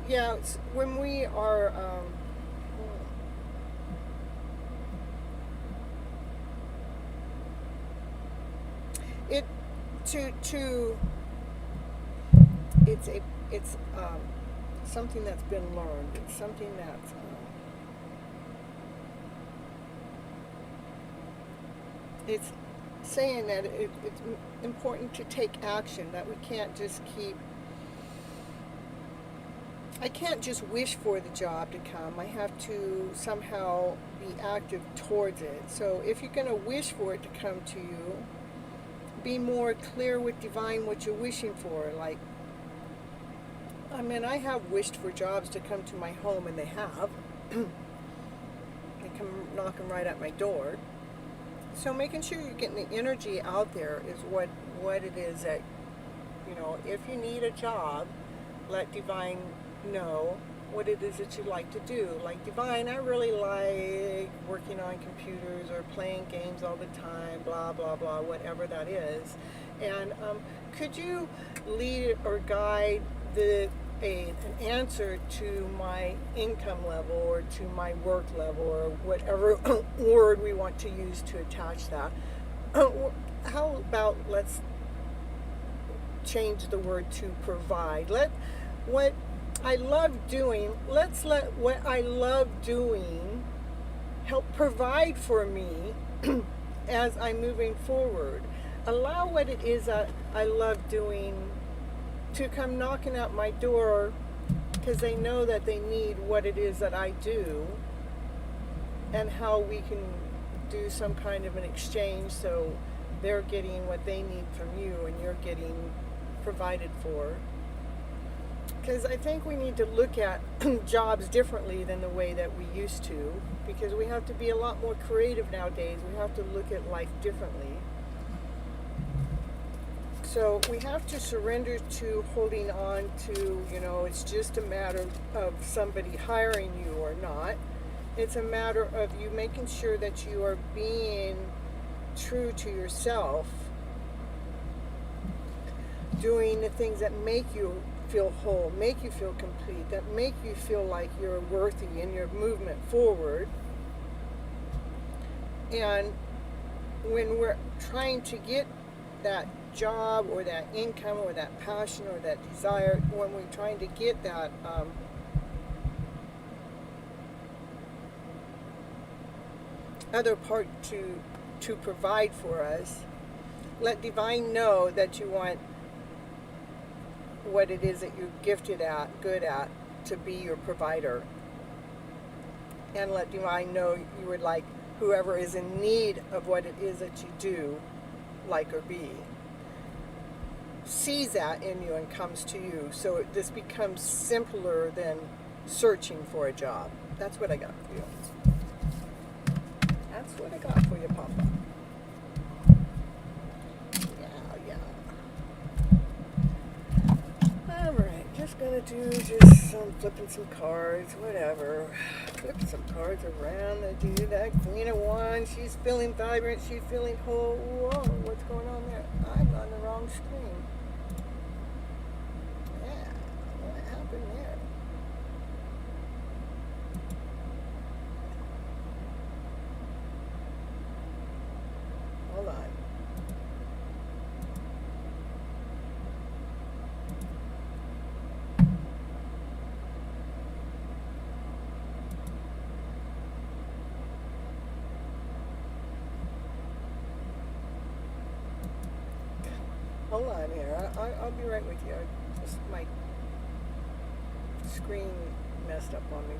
It's when we are it's something that's been learned. It's something that's it's saying that it's important to take action, that we can't just I can't just wish for the job to come. I have to somehow be active towards it. So if you're going to wish for it to come to you, be more clear with divine what you're wishing for. Like, I have wished for jobs to come to my home, and they have. They come knocking right at my door. So making sure you're getting the energy out there is what it is that, if you need a job, let divine know what it is that you like to do. Like, divine, I really like working on computers or playing games all the time, blah, blah, blah, whatever that is. And could you lead or guide an answer to my income level or to my work level or whatever word we want to use to attach that? How about let's change the word to provide. Let's let what I love doing help provide for me as I'm moving forward. Allow what it is that I love doing to come knocking at my door, because they know that they need what it is that I do, and how we can do some kind of an exchange so they're getting what they need from you and you're getting provided for. Because I think we need to look at jobs differently than the way that we used to, because we have to be a lot more creative nowadays. We have to look at life differently. So we have to surrender to holding on to, it's just a matter of somebody hiring you or not. It's a matter of you making sure that you are being true to yourself, doing the things that make you feel whole, make you feel complete, that make you feel like you're worthy in your movement forward. And when we're trying to get that job or that income or that passion or that desire, when we're trying to get that other part to provide for us, let divine know that you want what it is that you're gifted at, good at, to be your provider. And let divine know you would like whoever is in need of what it is that you do, like or be, sees that in you and comes to you. So this becomes simpler than searching for a job. That's what I got for you. That's what I got for you, Papa. Yeah. just gonna do just some flipping some cards, whatever. Flip some cards around to do that. Queen of Wands, she's feeling vibrant, she's feeling whole. Whoa, what's going on there? I'm on the wrong screen. Yeah, what happened there? Hold on. Hold on here. I'll be right with you. Just my screen messed up on me.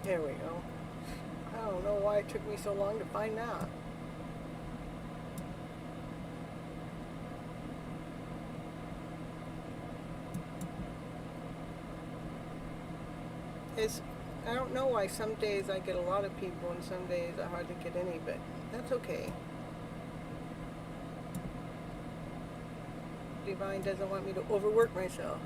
There we go. I don't know why it took me so long to find that. I don't know why some days I get a lot of people and some days I hardly get any, but that's okay. Divine doesn't want me to overwork myself.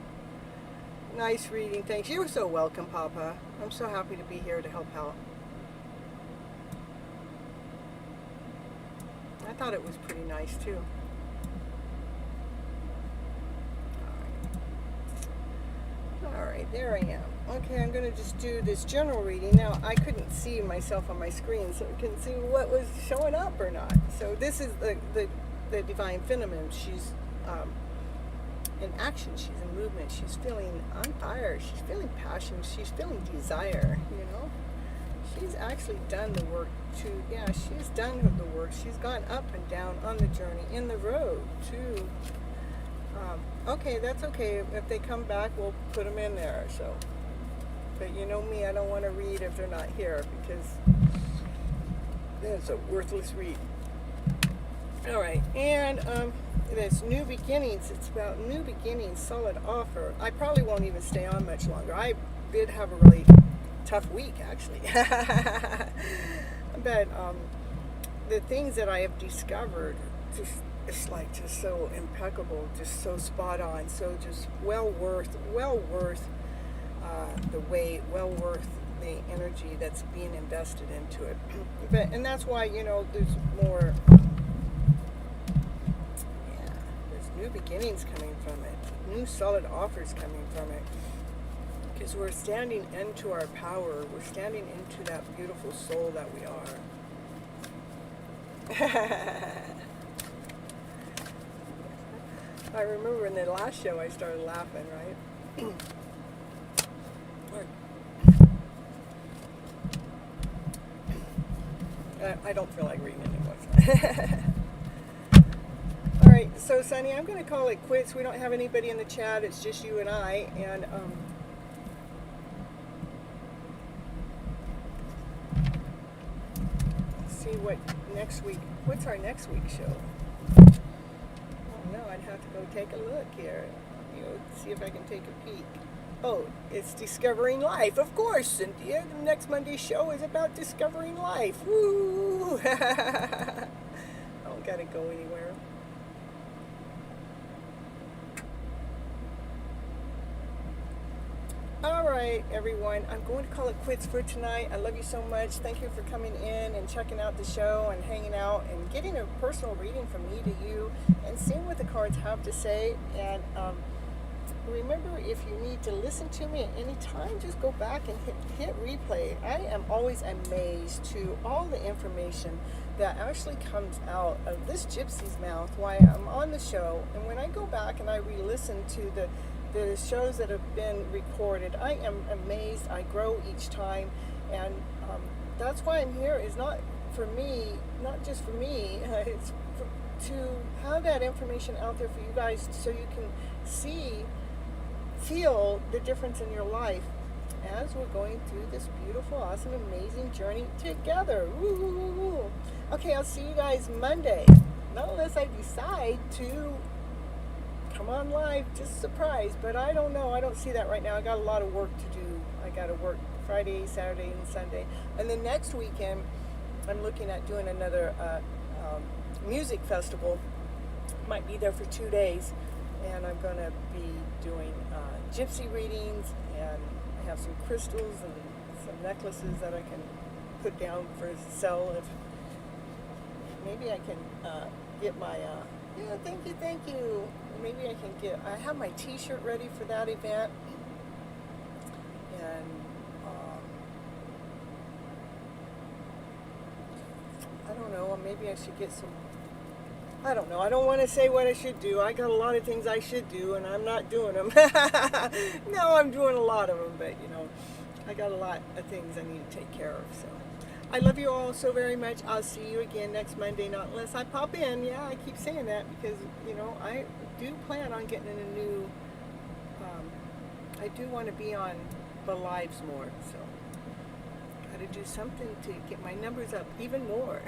Nice reading, thanks. You're so welcome, Papa. I'm so happy to be here to help out. I thought it was pretty nice too. Alright, there I am. Okay, I'm going to just do this general reading. Now, I couldn't see myself on my screen, so I couldn't see what was showing up or not. So this is the Divine Feminine. She's in action, she's in movement, she's feeling on fire, she's feeling passion, she's feeling desire, you know. She's actually done the work she's done the work. She's gone up and down on the journey, in the road to, okay, that's okay. If they come back, we'll put them in there, so. But you know me, I don't want to read if they're not here, because then it's a worthless read. All right, and it's new beginnings. It's about new beginnings, solid offer. I probably won't even stay on much longer. I did have a really tough week, actually. But the things that I have discovered, it's like just so impeccable, just so spot on, so just well worth the wait, well worth the energy that's being invested into it. And that's why, you know, there's more. New beginnings coming from it, new solid offers coming from it, because we're standing into our power, we're standing into that beautiful soul that we are. I remember in the last show I started laughing, right? I don't feel like reading anymore. Alright, so Sunny, I'm going to call it quits. We don't have anybody in the chat. It's just you and I. And let's see what next week. What's our next week show? Oh no, I'd have to go take a look here. You know, see if I can take a peek. Oh, it's Discovering Life. Of course, Cynthia. The next Monday's show is about discovering life. Woo! I don't gotta go anywhere. Alright, everyone, I'm going to call it quits for tonight. I love you so much. Thank you for coming in and checking out the show and hanging out and getting a personal reading from me to you and seeing what the cards have to say. And remember, if you need to listen to me at any time, just go back and hit replay. I am always amazed to all the information that actually comes out of this gypsy's mouth while I'm on the show. And when I go back and I re-listen to the shows that have been recorded, I am amazed. I grow each time. And that's why I'm here, is not for me, not just for me, it's to have that information out there for you guys so you can feel the difference in your life as we're going through this beautiful, awesome, amazing journey together. Woo. Okay, I'll see you guys Monday. Not unless I decide to come on live, just surprise. But I don't know. I don't see that right now. I got a lot of work to do. I got to work Friday, Saturday, and Sunday. And then next weekend, I'm looking at doing another music festival. Might be there for 2 days. And I'm going to be doing gypsy readings, and I have some crystals and some necklaces that I can put down for sale. If maybe I can get my thank you. Maybe I can get. I have my T-shirt ready for that event, and I don't know. Maybe I should get some. I don't know. I don't want to say what I should do. I got a lot of things I should do, and I'm not doing them. No, I'm doing a lot of them, but I got a lot of things I need to take care of. So I love you all so very much. I'll see you again next Monday, not unless I pop in. Yeah, I keep saying that because, I do plan on getting in a new, I do want to be on the lives more. So got to do something to get my numbers up even more.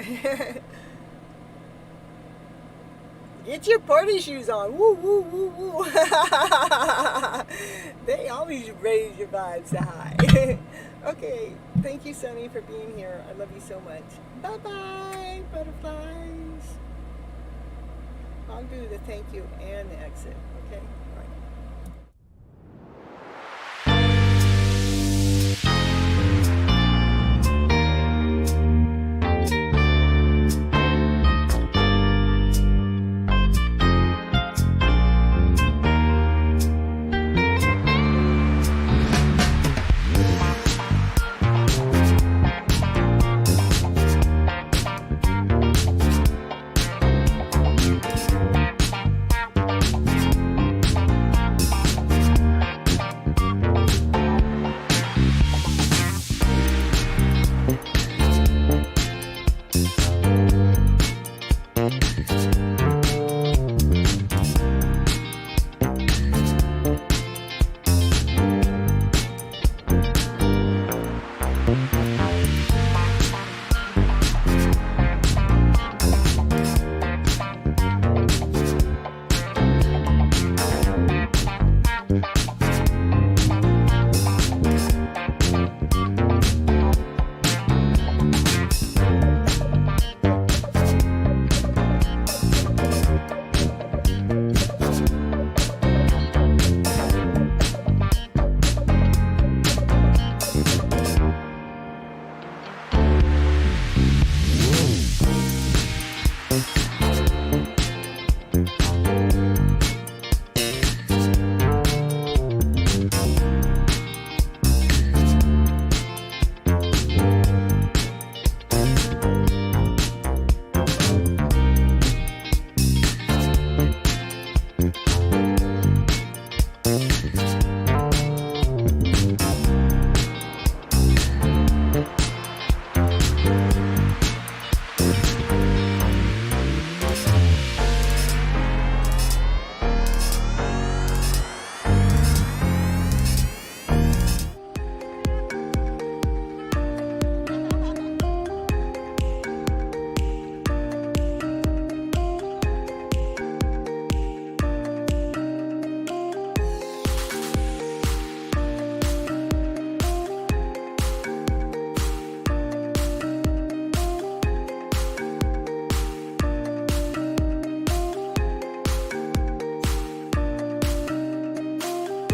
Get your party shoes on. Woo, woo, woo, woo. They always raise your vibes so high. Okay. Thank you, Sunny, for being here. I love you so much. Bye-bye, butterflies. I'll do the thank you and the exit, okay?